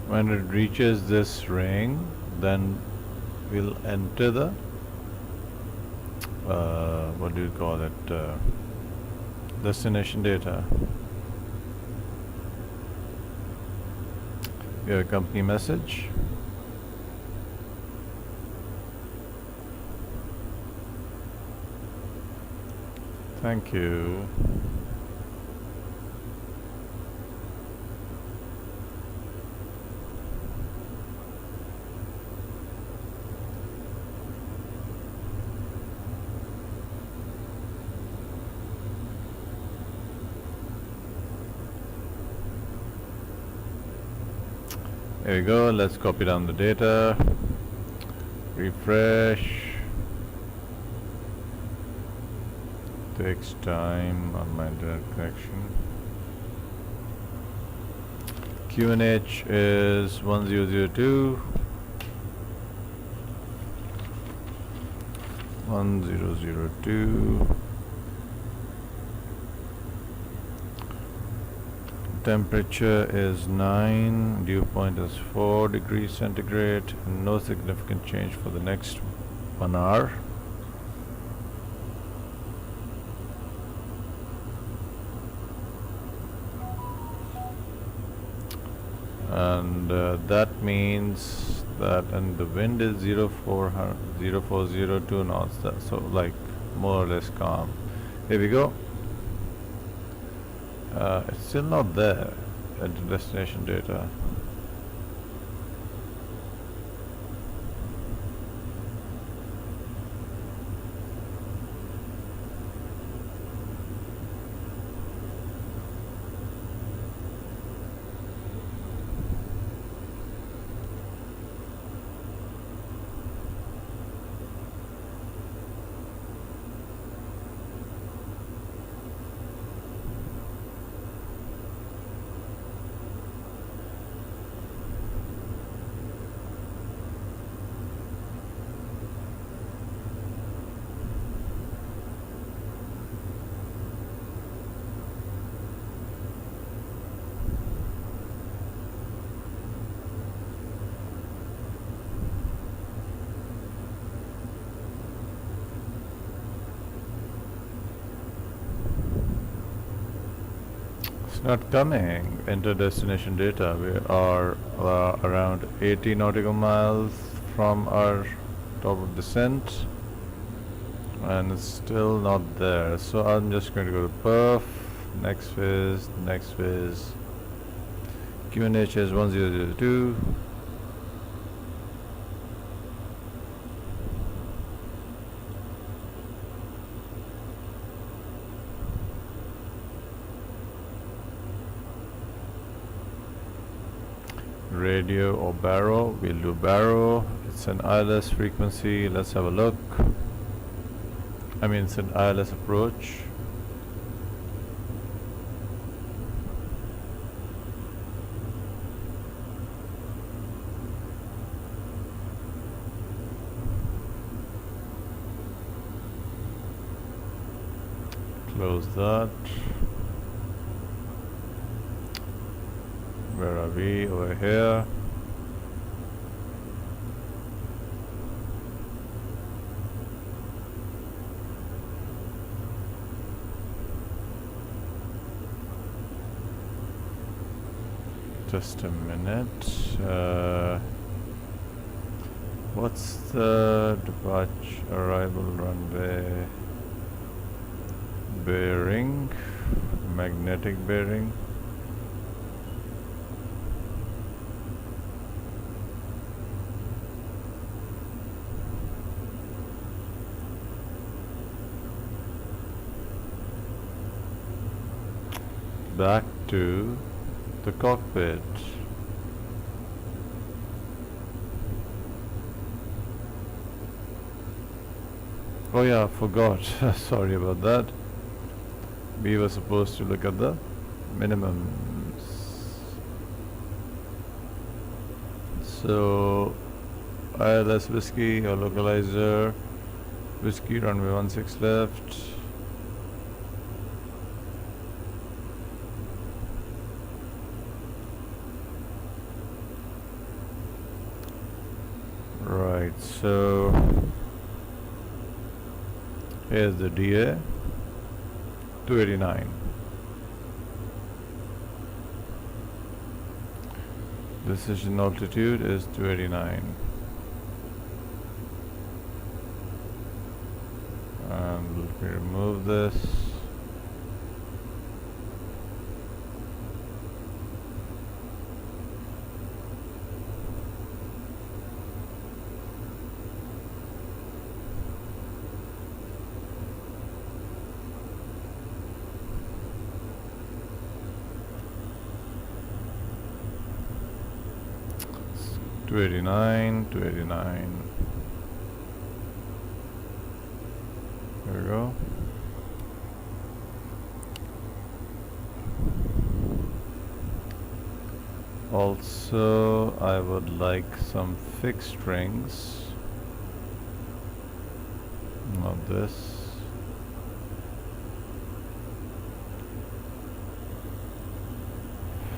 When it reaches this ring, then we'll enter the what do you call it, destination data. Your company message. Thank you. There we go. Let's copy down the data. Refresh. Takes time on my internet connection. QNH is 1002. 1002. Temperature is 9, dew point is 4 degrees centigrade, no significant change for the next 1 hour. And that means that, and the wind is 0402 knots, so like more or less calm. Here we go. It's still not there at the destination data. Not coming into destination data. We are around 80 nautical miles from our top of descent, and it's still not there. So I'm just going to go to perf, next phase, next phase. QNH is 1002. Radio or baro, we'll do baro. It's an ILS frequency. Let's have a look. I mean, it's an ILS approach. close that. Where are we? Over here. Just a minute. What's the departure arrival runway bearing? Magnetic bearing. Back to the cockpit. Oh yeah, I forgot. Sorry about that. We were supposed to look at the minimums. So ILS whiskey or localizer, whiskey runway 16 left. Right, so here's the DA 289. Decision altitude is 289. And let me remove this. Two 289. There we go. Also, I would like some fixed strings. Not this.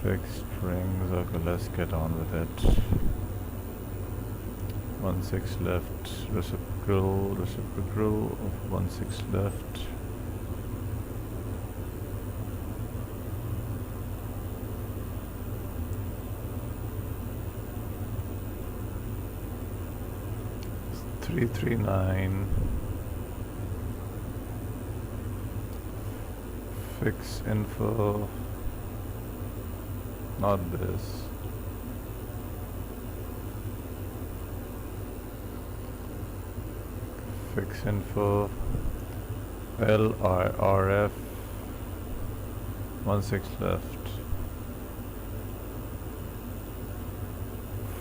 Fixed strings. Okay, let's get on with it. 16 left, reciprocal of 16 left. It's 339. Fix info. Not this. Fix info LIRF 16 left,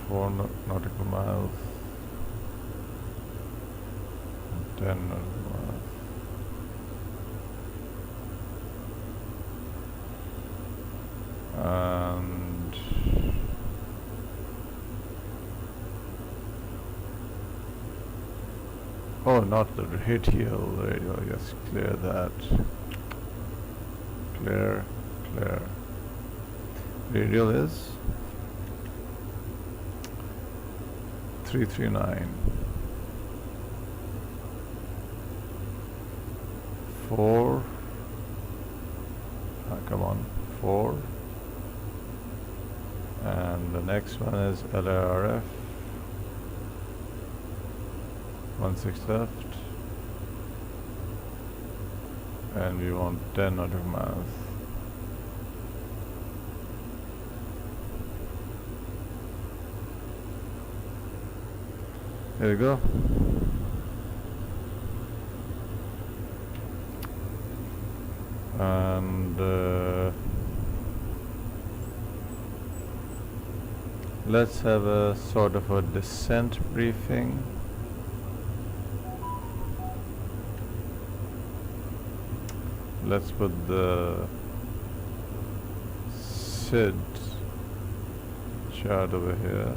4 nautical miles, 10 nautical miles. And oh, not the radial radio, yes, clear that. Clear. Radial is 339. 4. Come on, 4. And the next one is LIRF. 16 left, and we want 10 nautical miles. There you go. And let's have a sort of a descent briefing. Let's put the SID chart over here.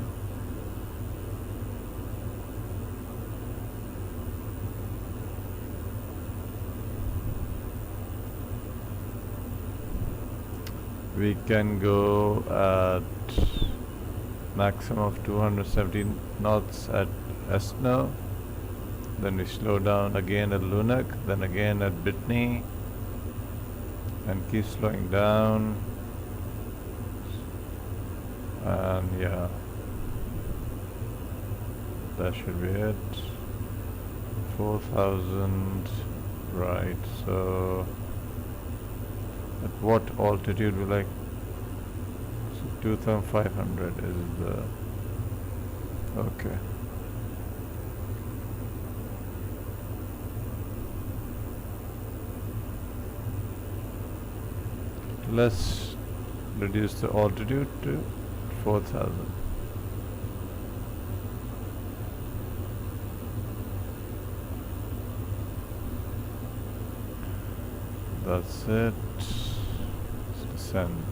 we can go at maximum of 270 knots at Esno, then we slow down again at Lunak, then again at Brittany, and keep slowing down. And yeah, that should be it. 4,000, right? So at what altitude we like? So 2,500 is the okay. Let's reduce the altitude to 4,000. That's it. Let's descend.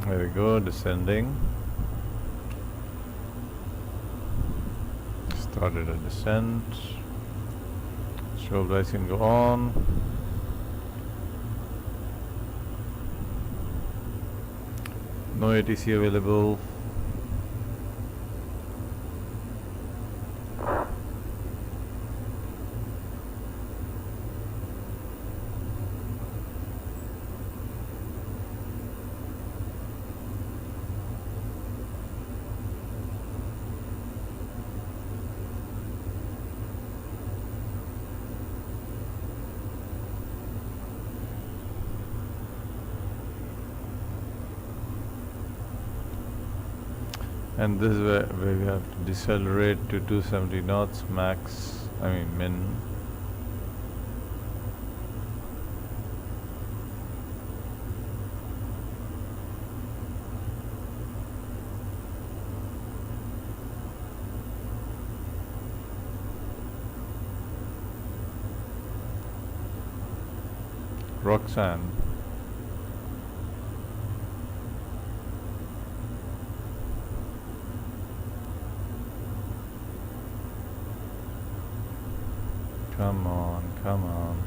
There we go, descending. Started a descent. Strobe lights can go on. No ATC available. And this is where we have to decelerate to 270 knots max, min. Roxanne. Come on, come on.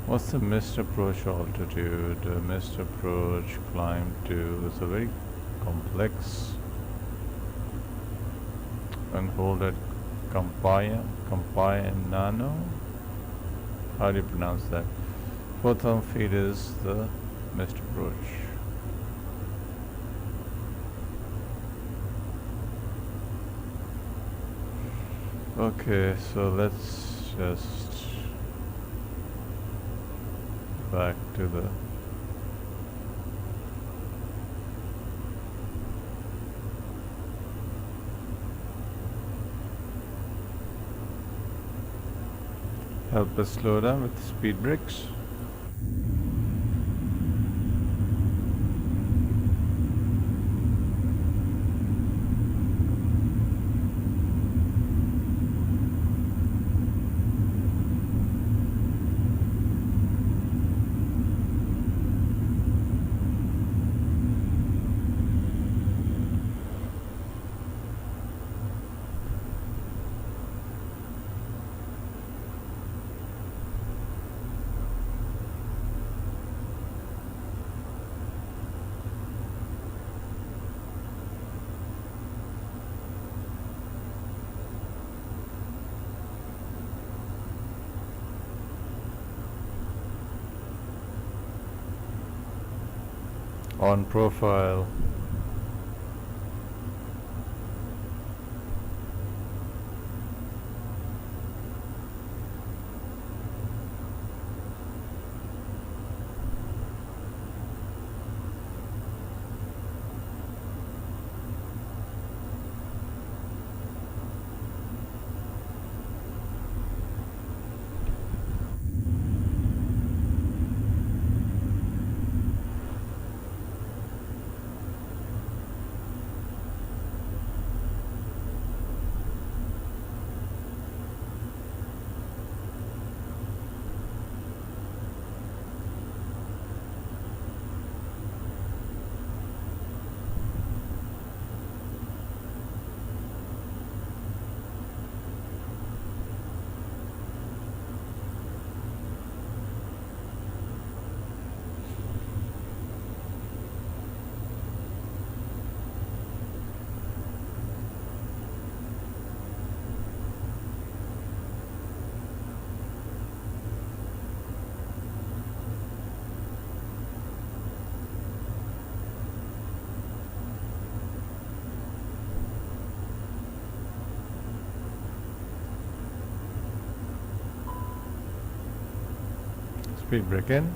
What's the missed approach altitude? Missed approach climb to, it's a very complex, and hold at Campianano? How do you pronounce that? 4,000 feet is the missed approach. Okay, so let's just back to the help us slow down with speed brakes. on profile. Speed break in.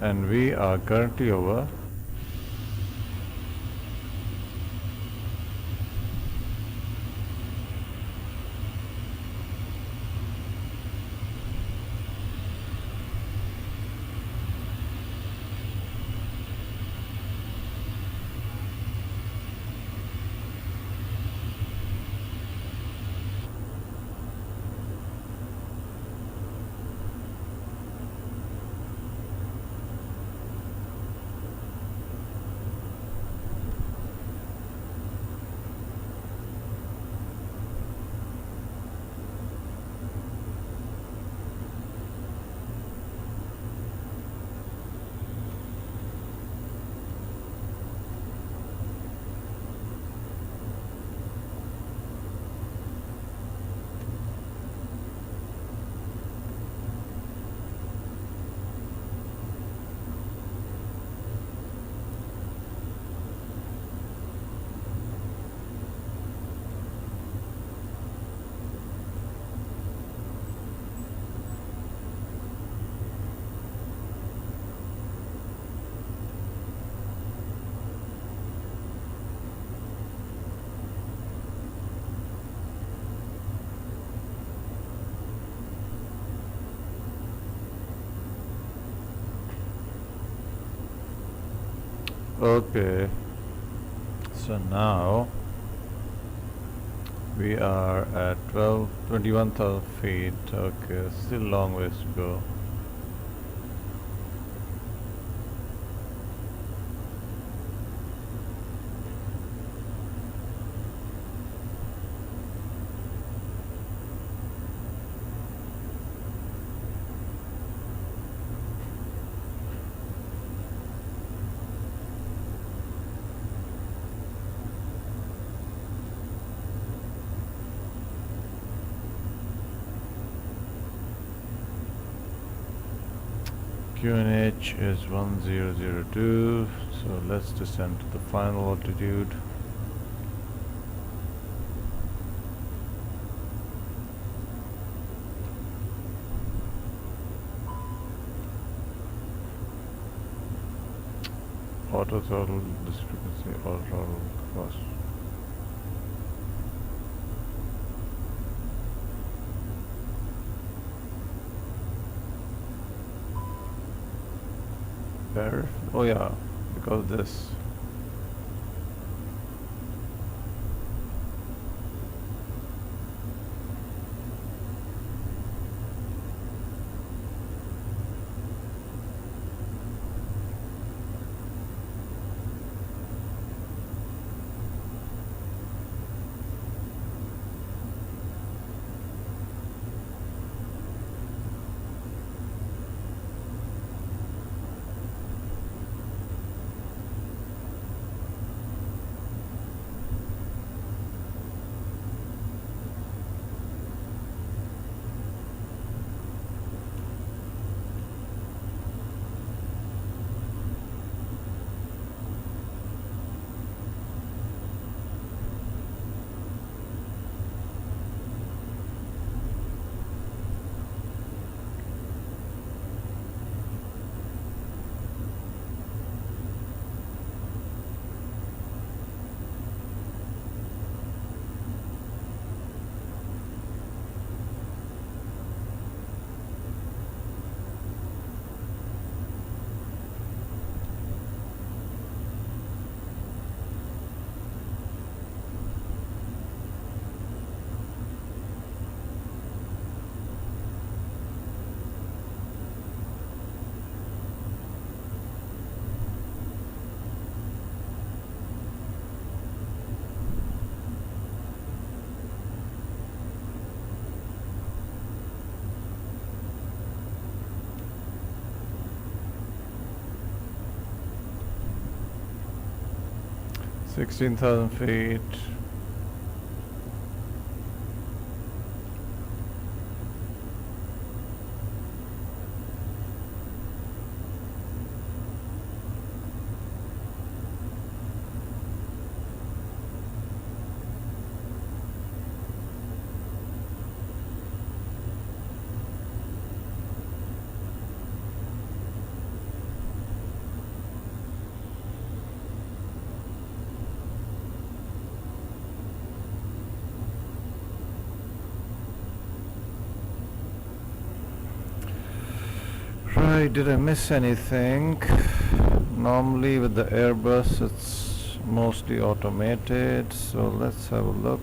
And we are currently over okay. So now we are at 21,000 feet. Okay, still long ways to go. QNH is 1002, so let's descend to the final altitude. auto throttle discrepancy, auto throttle cost. Oh yeah, because this. $16,000 feet. Right, did I miss anything? Normally with the Airbus it's mostly automated, so let's have a look.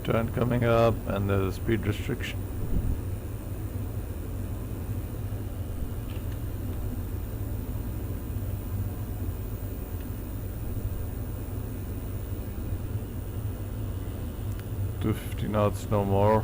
Turn coming up and there's a speed restriction. $250 knots, no more.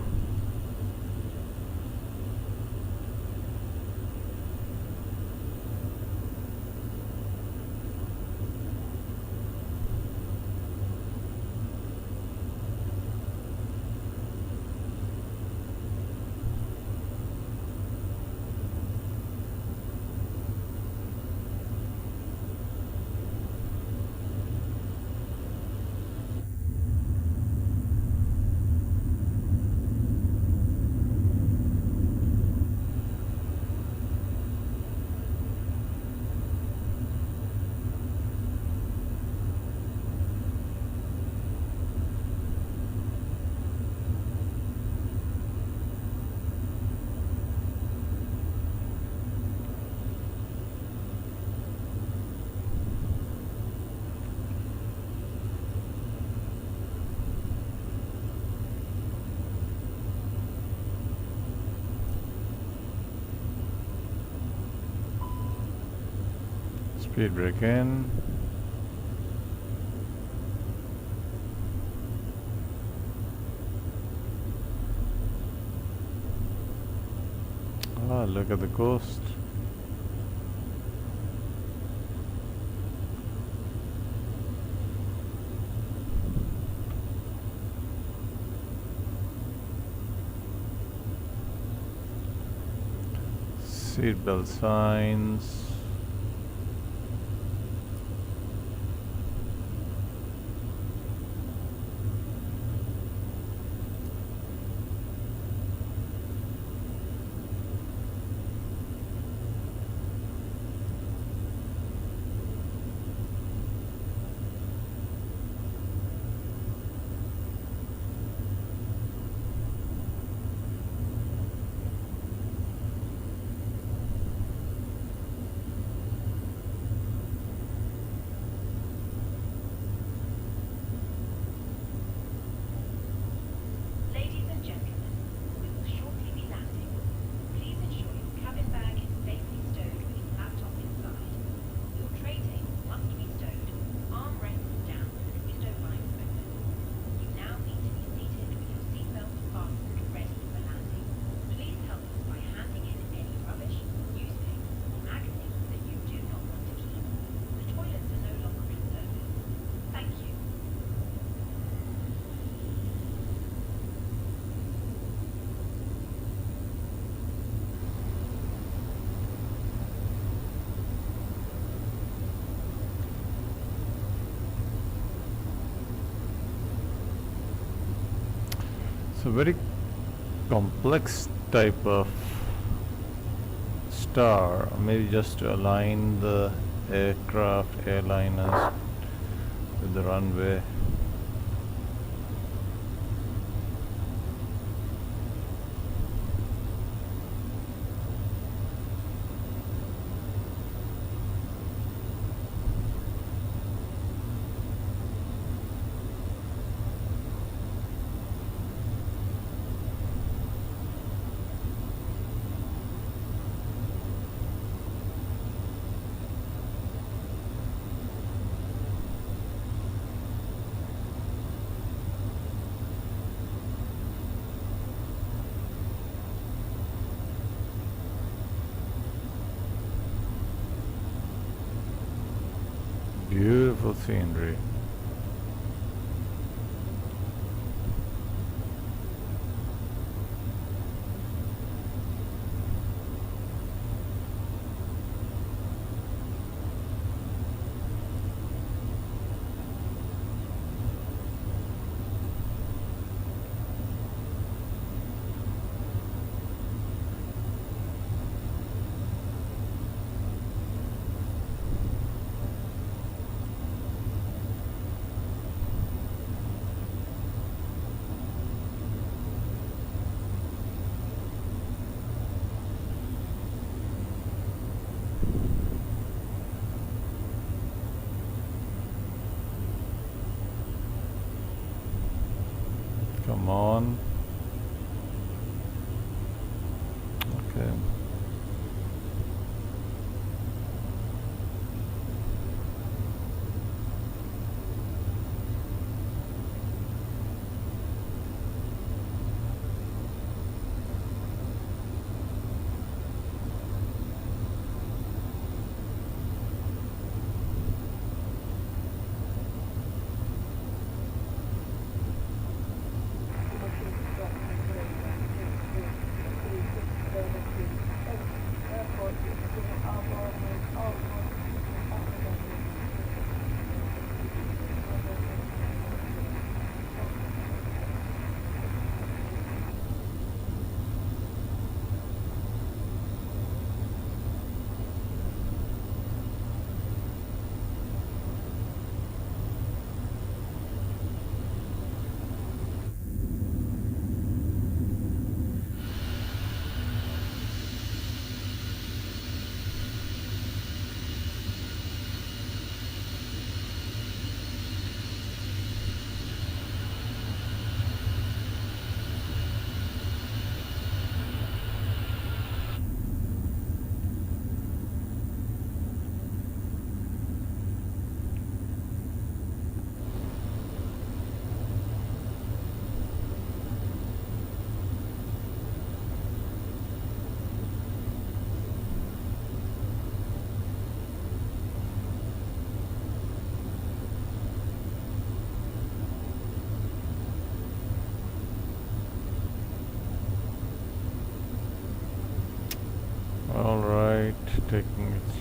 Speed brake in. Ah, look at the coast. Seatbelt signs. Ladies and gentlemen, we will shortly be landing. Please ensure your cabin bag is safely stowed with your laptop inside. Your tray table must be stowed, armrests down and window blinds open. You now need to be seated with your seatbelt fastened, ready for landing. Please help us by handing in any rubbish, newspapers or magazines that you do not want to keep. The toilets are no longer in service. Thank you. It's a very complex type of star, maybe just to align the aircraft, airliners with the runway. Beautiful scenery. Come on. Okay.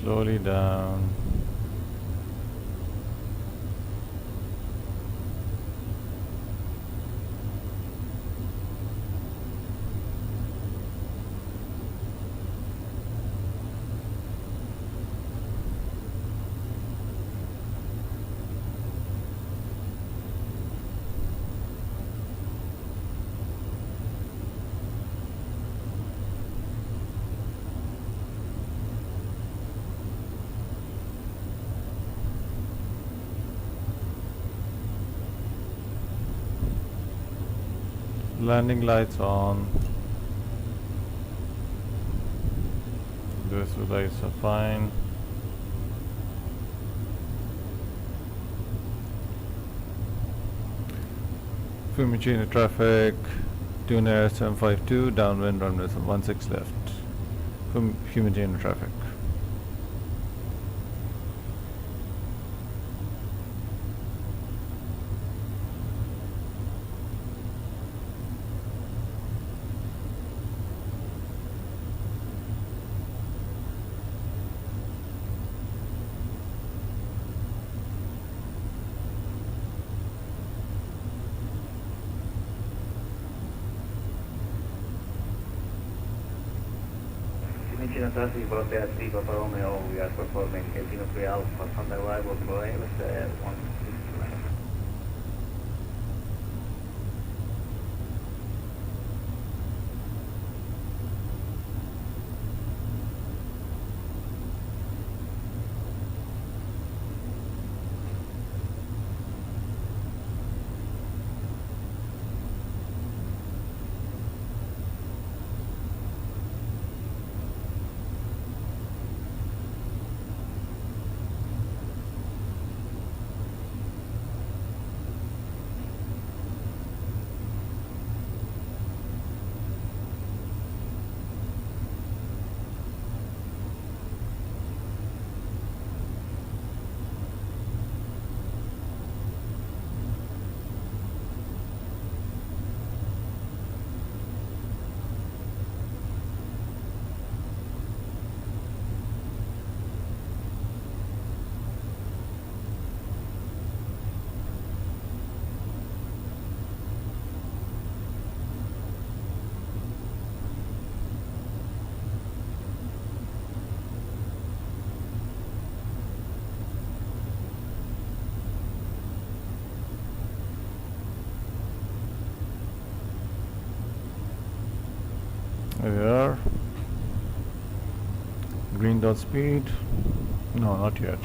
slowly down. Landing lights on. Those lights are fine. Fiumicino traffic, Tunisair 752, downwind runway 16 left. Fiumicino traffic. Fiumicino traffic, Voltaire 3, Papa Romeo, we are performing Casino 3 Alpha, on arrival to Airbus 169. There we are. Green dot speed. No, not yet.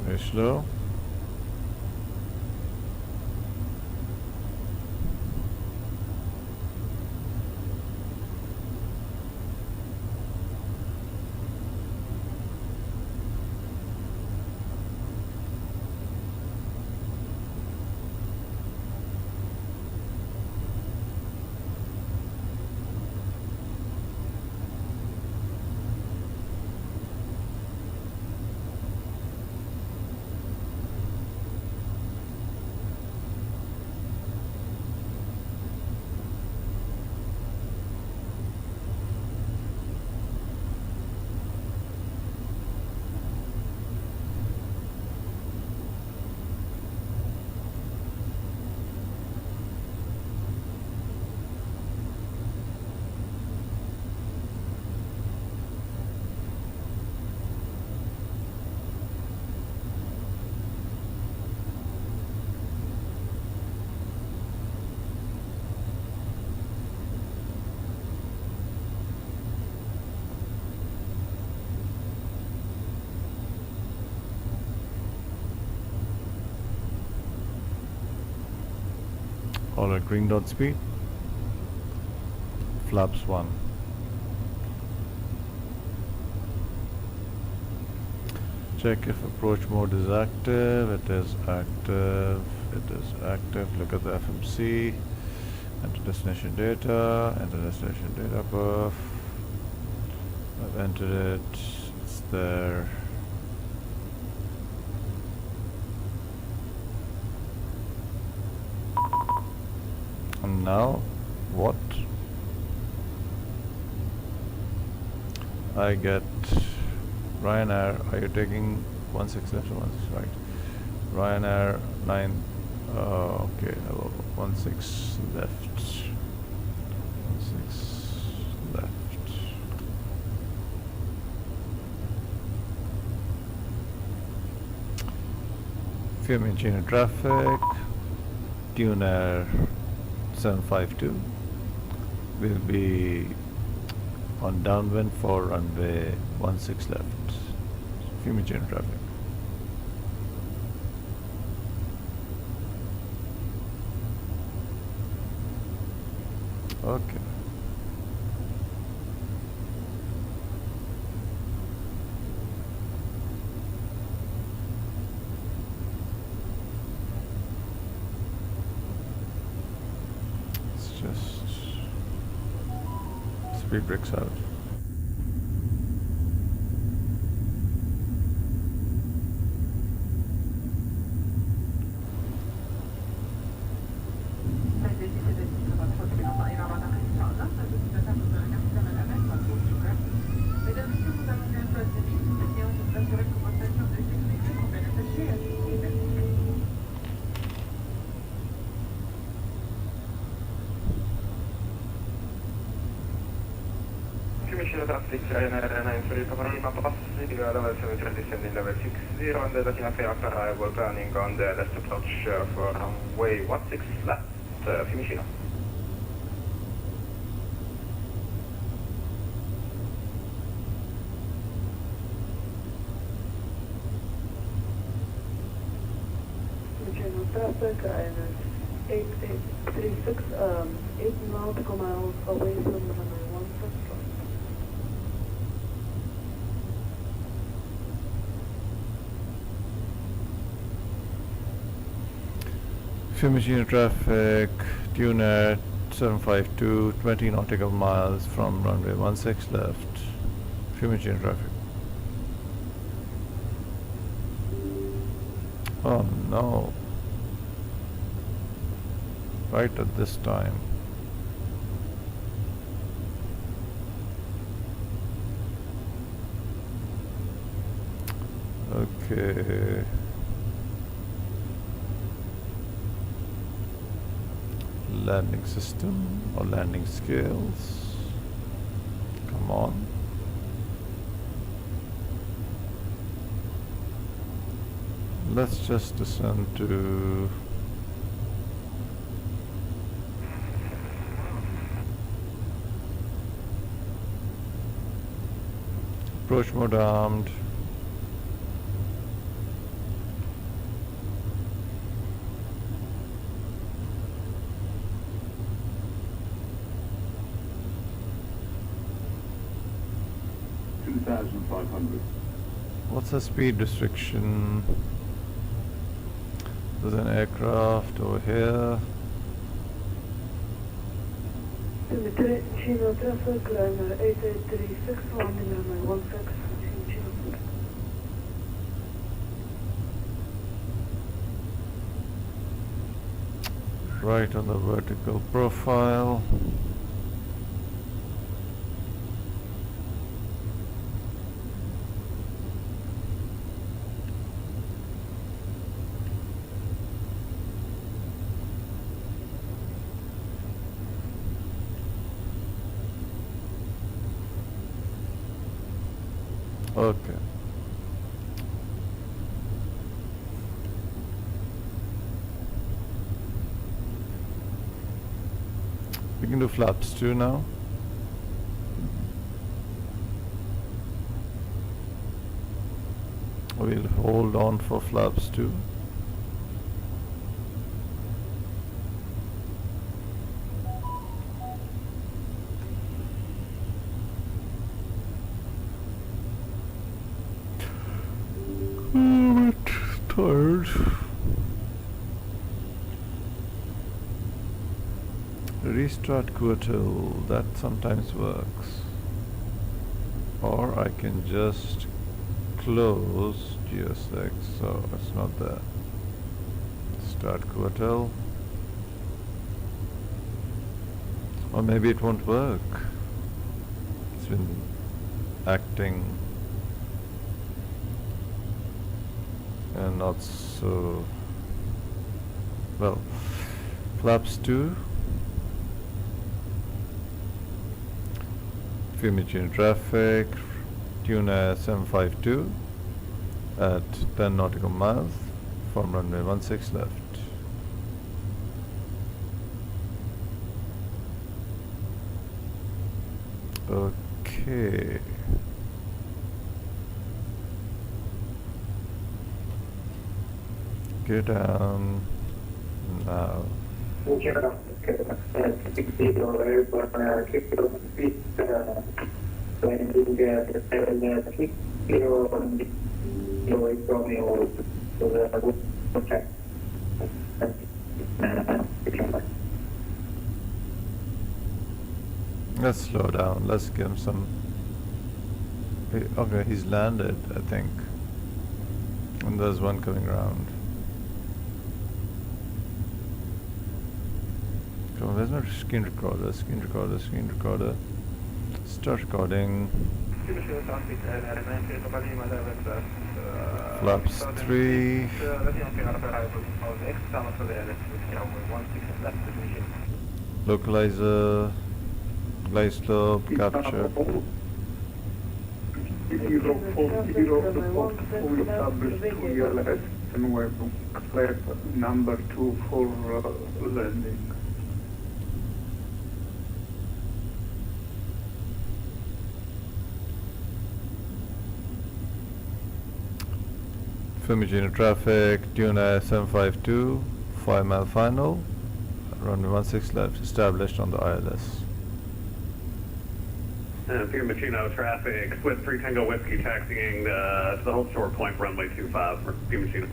Very slow. Alright, green dot speed. Flaps 1. Check if approach mode is active. It is active. It is active. Look at the FMC. Enter destination data. Enter destination data above. I've entered it. It's there. And now, what? I get Ryanair. Are you taking 16 left or 16 right? Ryanair 9. Okay, 16 left. 16 left. Fiumicino traffic. Tuner 752 will be on downwind for runway 16 left. Fiumicino traffic. Okay. It's just speed brakes out. Fiumicino traffic, Ryanair 932 Parima passing, level 730 descending level 60, and the Latina after arrival planning on the left approach for runway 16 left, Fiumicino. Fiumicino traffic, Ryanair 8836, 8 nautical miles away from runway 16 left. Fiumicino traffic, Tuner 752, 20 nautical miles from runway 16 left. Fiumicino traffic. Oh no. Right at this time. Okay. Landing system or landing scales. Come on. Let's just descend to approach mode armed. What's the speed restriction? There's an aircraft over here. Fiumicino traffic, Ryanair 8836, landing runway 16, Fiumicino. Right on the vertical profile. Okay. We can do flaps too now. We'll hold on for flaps too. tired. Restart quarter, that sometimes works. Or I can just close GSX, so it's not there. Start quarter. Or maybe it won't work. It's been acting and not so well. Flaps 2. Fiumicino traffic, Tunis M52 at 10 nautical miles from runway 16 left. Okay. Get down now. Let's slow down. Let's give him some. Okay, he's landed, I think. And there's one coming around. Come on, where's my screen recorder? Screen recorder, screen recorder. Start recording. Flaps 3. Localizer. Glide slope, capture. Number 2 for landing. Fiumicino traffic, Tunis M52, 5 mile final, runway 16 left, established on the ILS. Fiumicino traffic, Swift 3 Tango Whiskey taxiing to the hold short point, runway 25 for Fiumicino.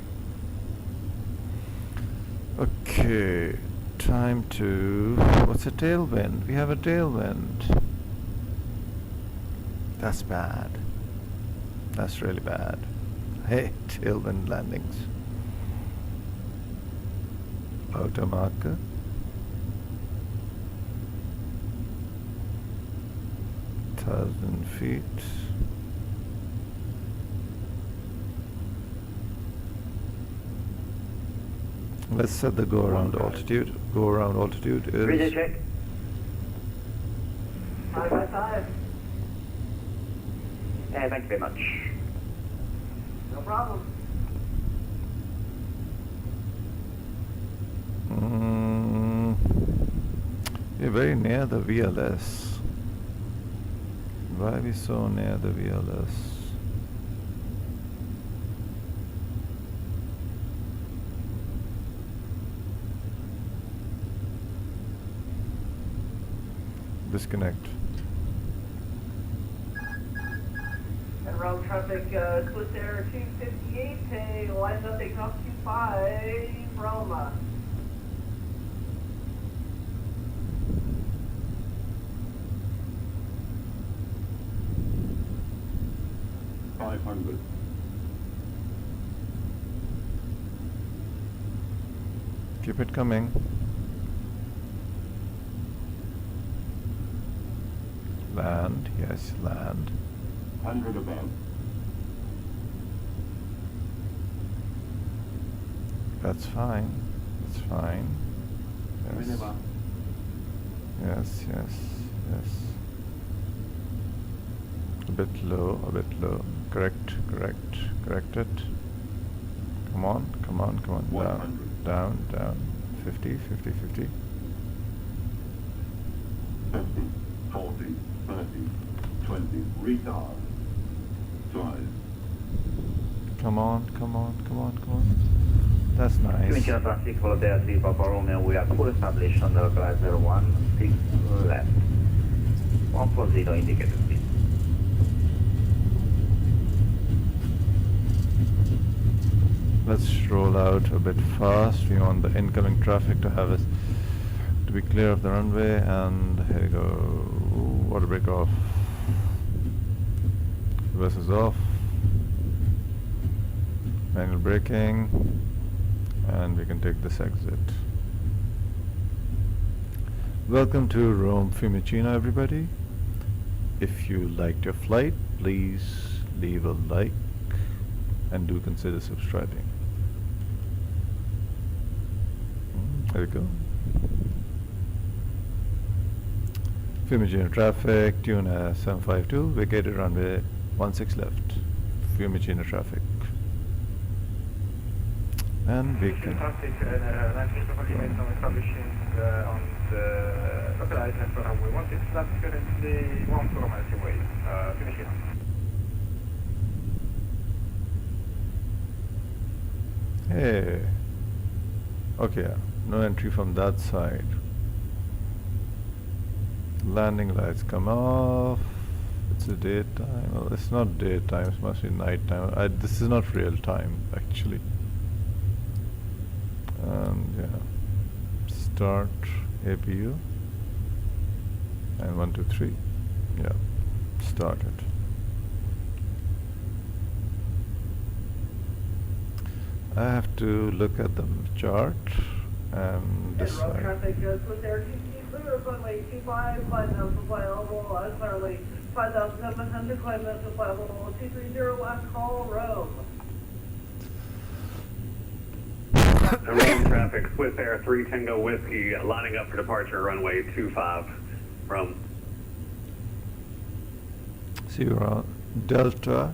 Okay, time to... What's a tailwind? We have a tailwind. That's bad. That's really bad. Hey, tailwind landings. Auto marker. feet. Let's set the go around altitude. Go around altitude is... Ready, check. 555. Thank you very much. No problem. We're very near the VLS. Why are we so near the VLS? Disconnect. And round traffic, Tunisair 258, pay line nothing up 25, Roma. Keep it coming. Land, yes, land. 100 above. That's fine. That's fine. Yes. Yes, yes, yes. A bit low, a bit low. Correct, correct, correct it. Come on, come on, come on. Down, down, down. 50, 50, 50. 50, 40, 30, 20, retard. 5. Come on, come on, come on, come on. That's nice. Fiumicino traffic, Volotea 3, Papa Romeo, we are full established on the localizer 16 left. 140 indicated speed. Let's roll out a bit fast. We want the incoming traffic to have us to be clear of the runway, and here we go. Water brake off. Reverse is off. Manual braking, and we can take this exit. Welcome to Rome Fiumicino, everybody. If you liked your flight, please leave a like and do consider subscribing. There we go. Fiumicino traffic, Tunis 752, vacated runway 16 left. Fiumicino traffic. And we can... Traffic, establishing on the localized for runway 16 left, currently 14 miles away. Fiumicino. Hey. Okay, no entry from that side. Landing lights come off. It's a daytime. Well, it's not daytime, it must be nighttime. This is not real time, actually. And yeah, start APU. And 1, 2, 3. Yeah, start it. I have to look at the chart and decide. Traffic goes with air clear of runway 25, 5,000 flyable, clearly 5,700 climate to flyable 230 last call, Rome. Rome traffic, Swiss Air 3 Tango Whiskey, lining up for departure, runway 25 from. So you're on Delta,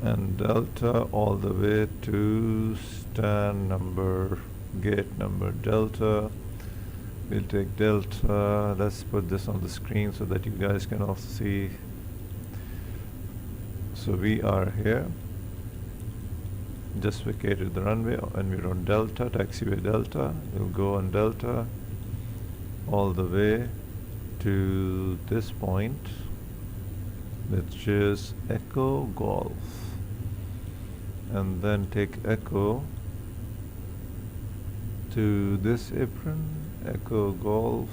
and Delta all the way to stand number, gate number Delta. We'll take Delta. Let's put this on the screen so that you guys can also see. So we are here. Just vacated the runway, and we're on Delta, taxiway Delta. We'll go on Delta all the way to this point, which is Echo Golf, and then take Echo to this apron, Echo Golf,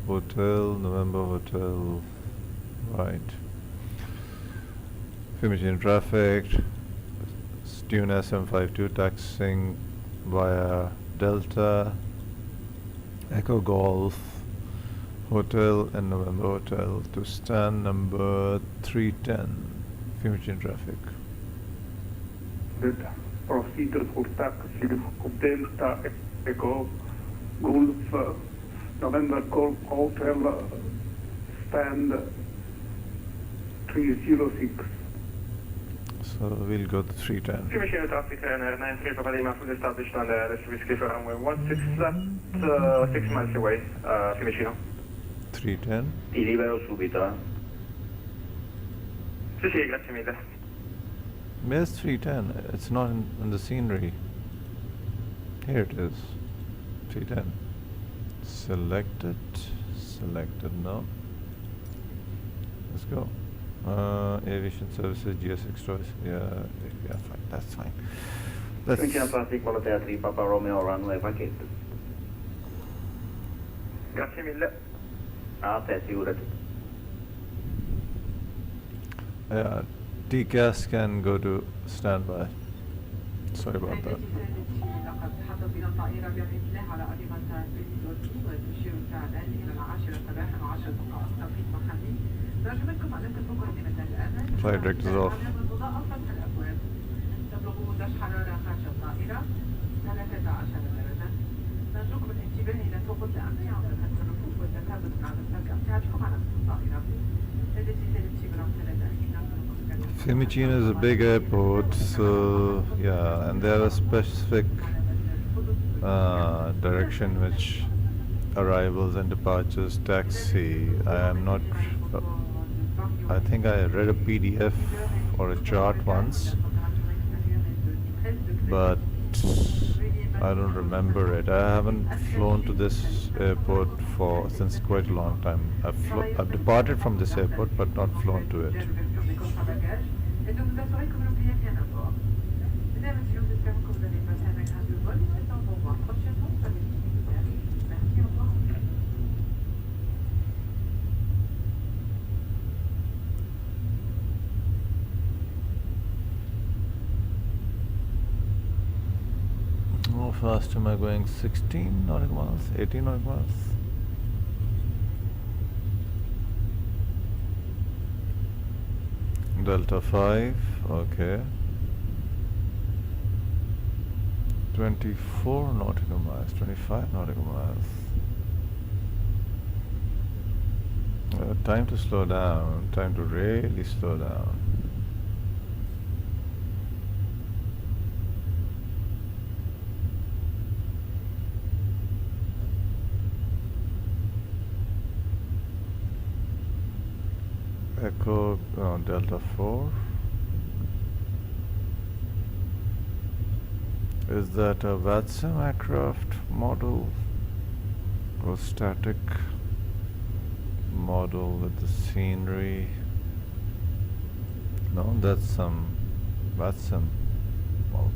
Hotel, November Hotel, right. Fiumicino traffic, Tunis 752 taxiing via Delta, Echo Golf, Hotel and November Hotel to stand number 310, Fiumicino traffic. Proceed for taxi Delta Echo Golf November Golf Hotel stand 306. So we'll go to 310. Fiumicino traffic, runway 93 Papa Lima, fully established on the whiskey for runway 16 left, 6 miles away, Fiumicino. 310. Ti libero subito, Sì, grazie mille. Where's 310? It's not in the scenery. Here it is. 310. Selected. Selected. No. Let's go. Aviation services, GSX choice. Yeah, fine. That's fine. Let's. Fiumicino traffic, Volo 3 Papa Romeo runway packet. Grazie mille. A te, figurati. Yeah, TCAS can go to standby. Sorry about that. Flight director is off. Fiumicino is a big airport, so yeah, and they have a specific direction which arrivals and departures taxi. I am not. I think I read a PDF or a chart once, but I don't remember it. I haven't flown to this airport since quite a long time. I've departed from this airport, but not flown to it. Et donc vous assurez que vous n'oubliez rien à bord. Mesdames et messieurs, nous espérons que vous avez passé un agréable vol. Nous souhaitons vous revoir prochainement. Soyez disponibles. Merci, au revoir. How fast am I going? 16 nautical miles? 18 nautical miles? Delta 5, okay. 24 nautical miles, 25 nautical miles. Time to slow down, time to really slow down. Echo Delta 4. Is that a Vatsim aircraft model or static model with the scenery? No, that's some Vatsim. Well,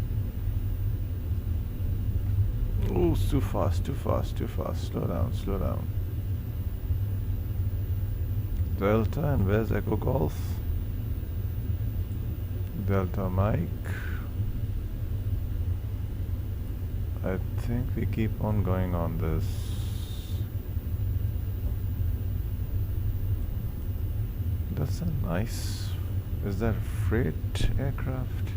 oh, it's too fast, too fast, too fast. Slow down, slow down. Delta, and where's Echo Golf? Delta Mike. I think we keep on going on this. That's a nice. Is that a freight aircraft?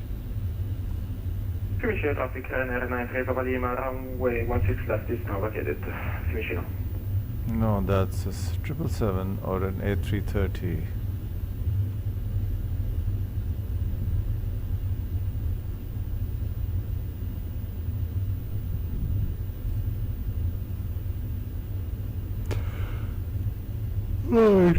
Fiumicino traffic, Ryanair 935 Lima, runway 16 left is now located. Fiumicino. No, that's a 777 or an A330. Right.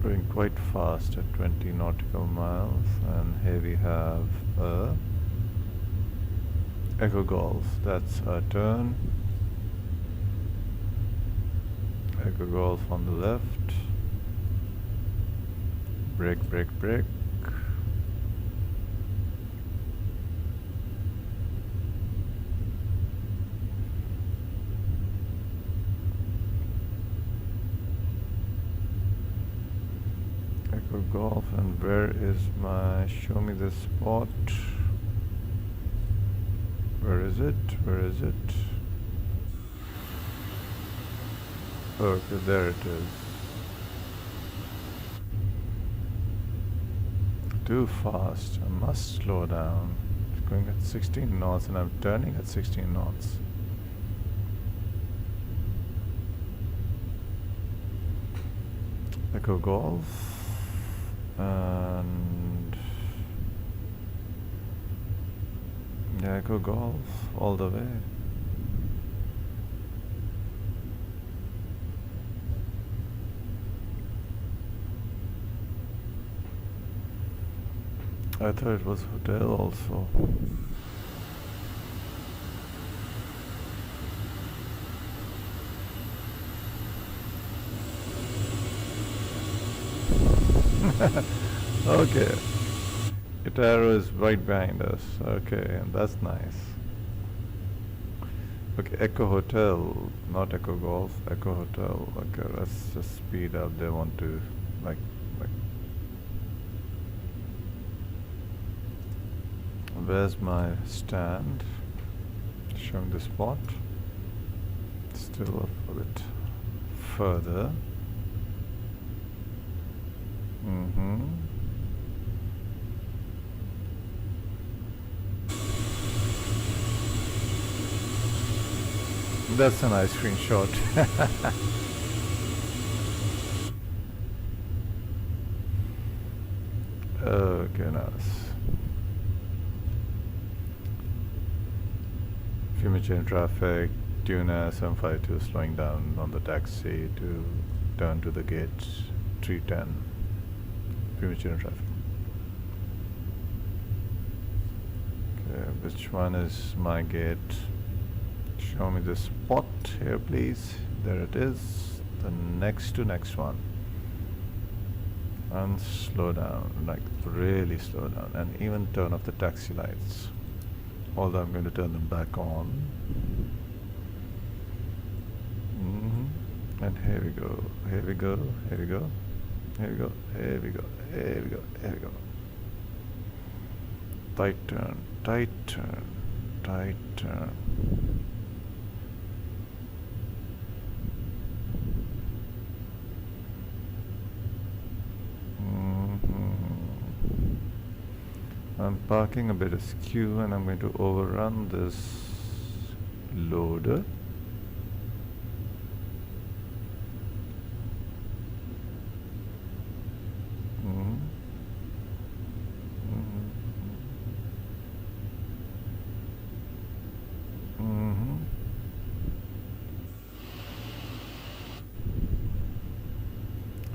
Going quite fast at 20 nautical miles, and here we have a Echo Golf. That's a turn. Echo Golf on the left. Brake, brake, brake. Echo Golf, and where is my, show me the spot. Where is it? Where is it? Okay, there it is. Too fast. I must slow down. It's going at 16 knots and I'm turning at 16 knots. Echo Golf. And yeah, Echo Golf all the way. I thought it was hotel also. Okay. Guitarro is right behind us. Okay, and that's nice. Okay, Echo Hotel, not Echo Golf, Echo Hotel. Okay, let's just speed up. They want to like where's my stand? Showing the spot. Still a bit further. That's a nice screenshot. Okay, nice. Fiumicino traffic, Tunis 752 slowing down on the taxi to turn to the gate 310. Fiumicino traffic. Okay, which one is my gate? Show me the spot here, please. There it is. The next to next one. And slow down, like really slow down, and even turn off the taxi lights. Although I'm going to turn them back on. And here we go, here we go, here we go, here we go, here we go, here we go, here we go. Tight turn, tight turn, tight turn. I'm parking a bit askew and I'm going to overrun this loader.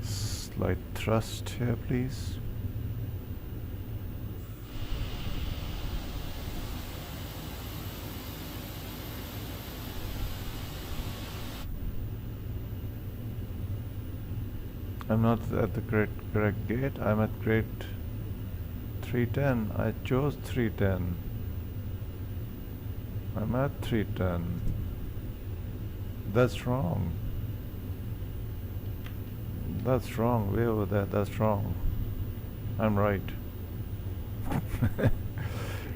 Slight thrust here, please. I'm not at the correct gate. I'm at gate 310. I chose 310. I'm at 310. That's wrong. That's wrong. Way over there. That's wrong. I'm right.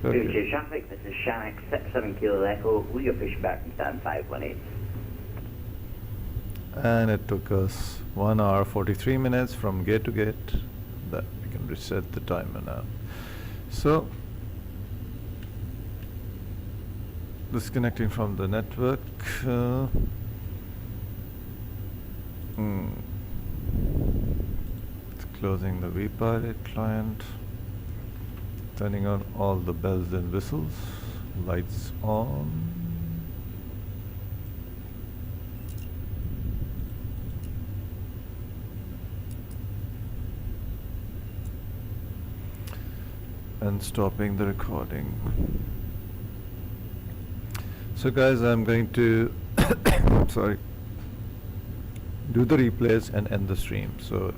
Okay. Traffic, this is Shannock, 7 Kilo Echo. Will you push back from stand 518? And it took us 1 hour 43 minutes from gate to gate. That we can reset the timer now. So disconnecting from the network. It's closing the vPilot client. Turning on all the bells and whistles. Lights on. And stopping the recording. So guys, I'm going to sorry, do the replays and end the stream. So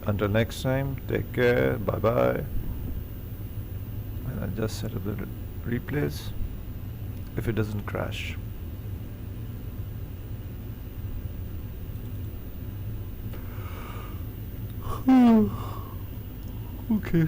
until next time, take care, bye bye. And I'll just set up the replays if it doesn't crash. Okay.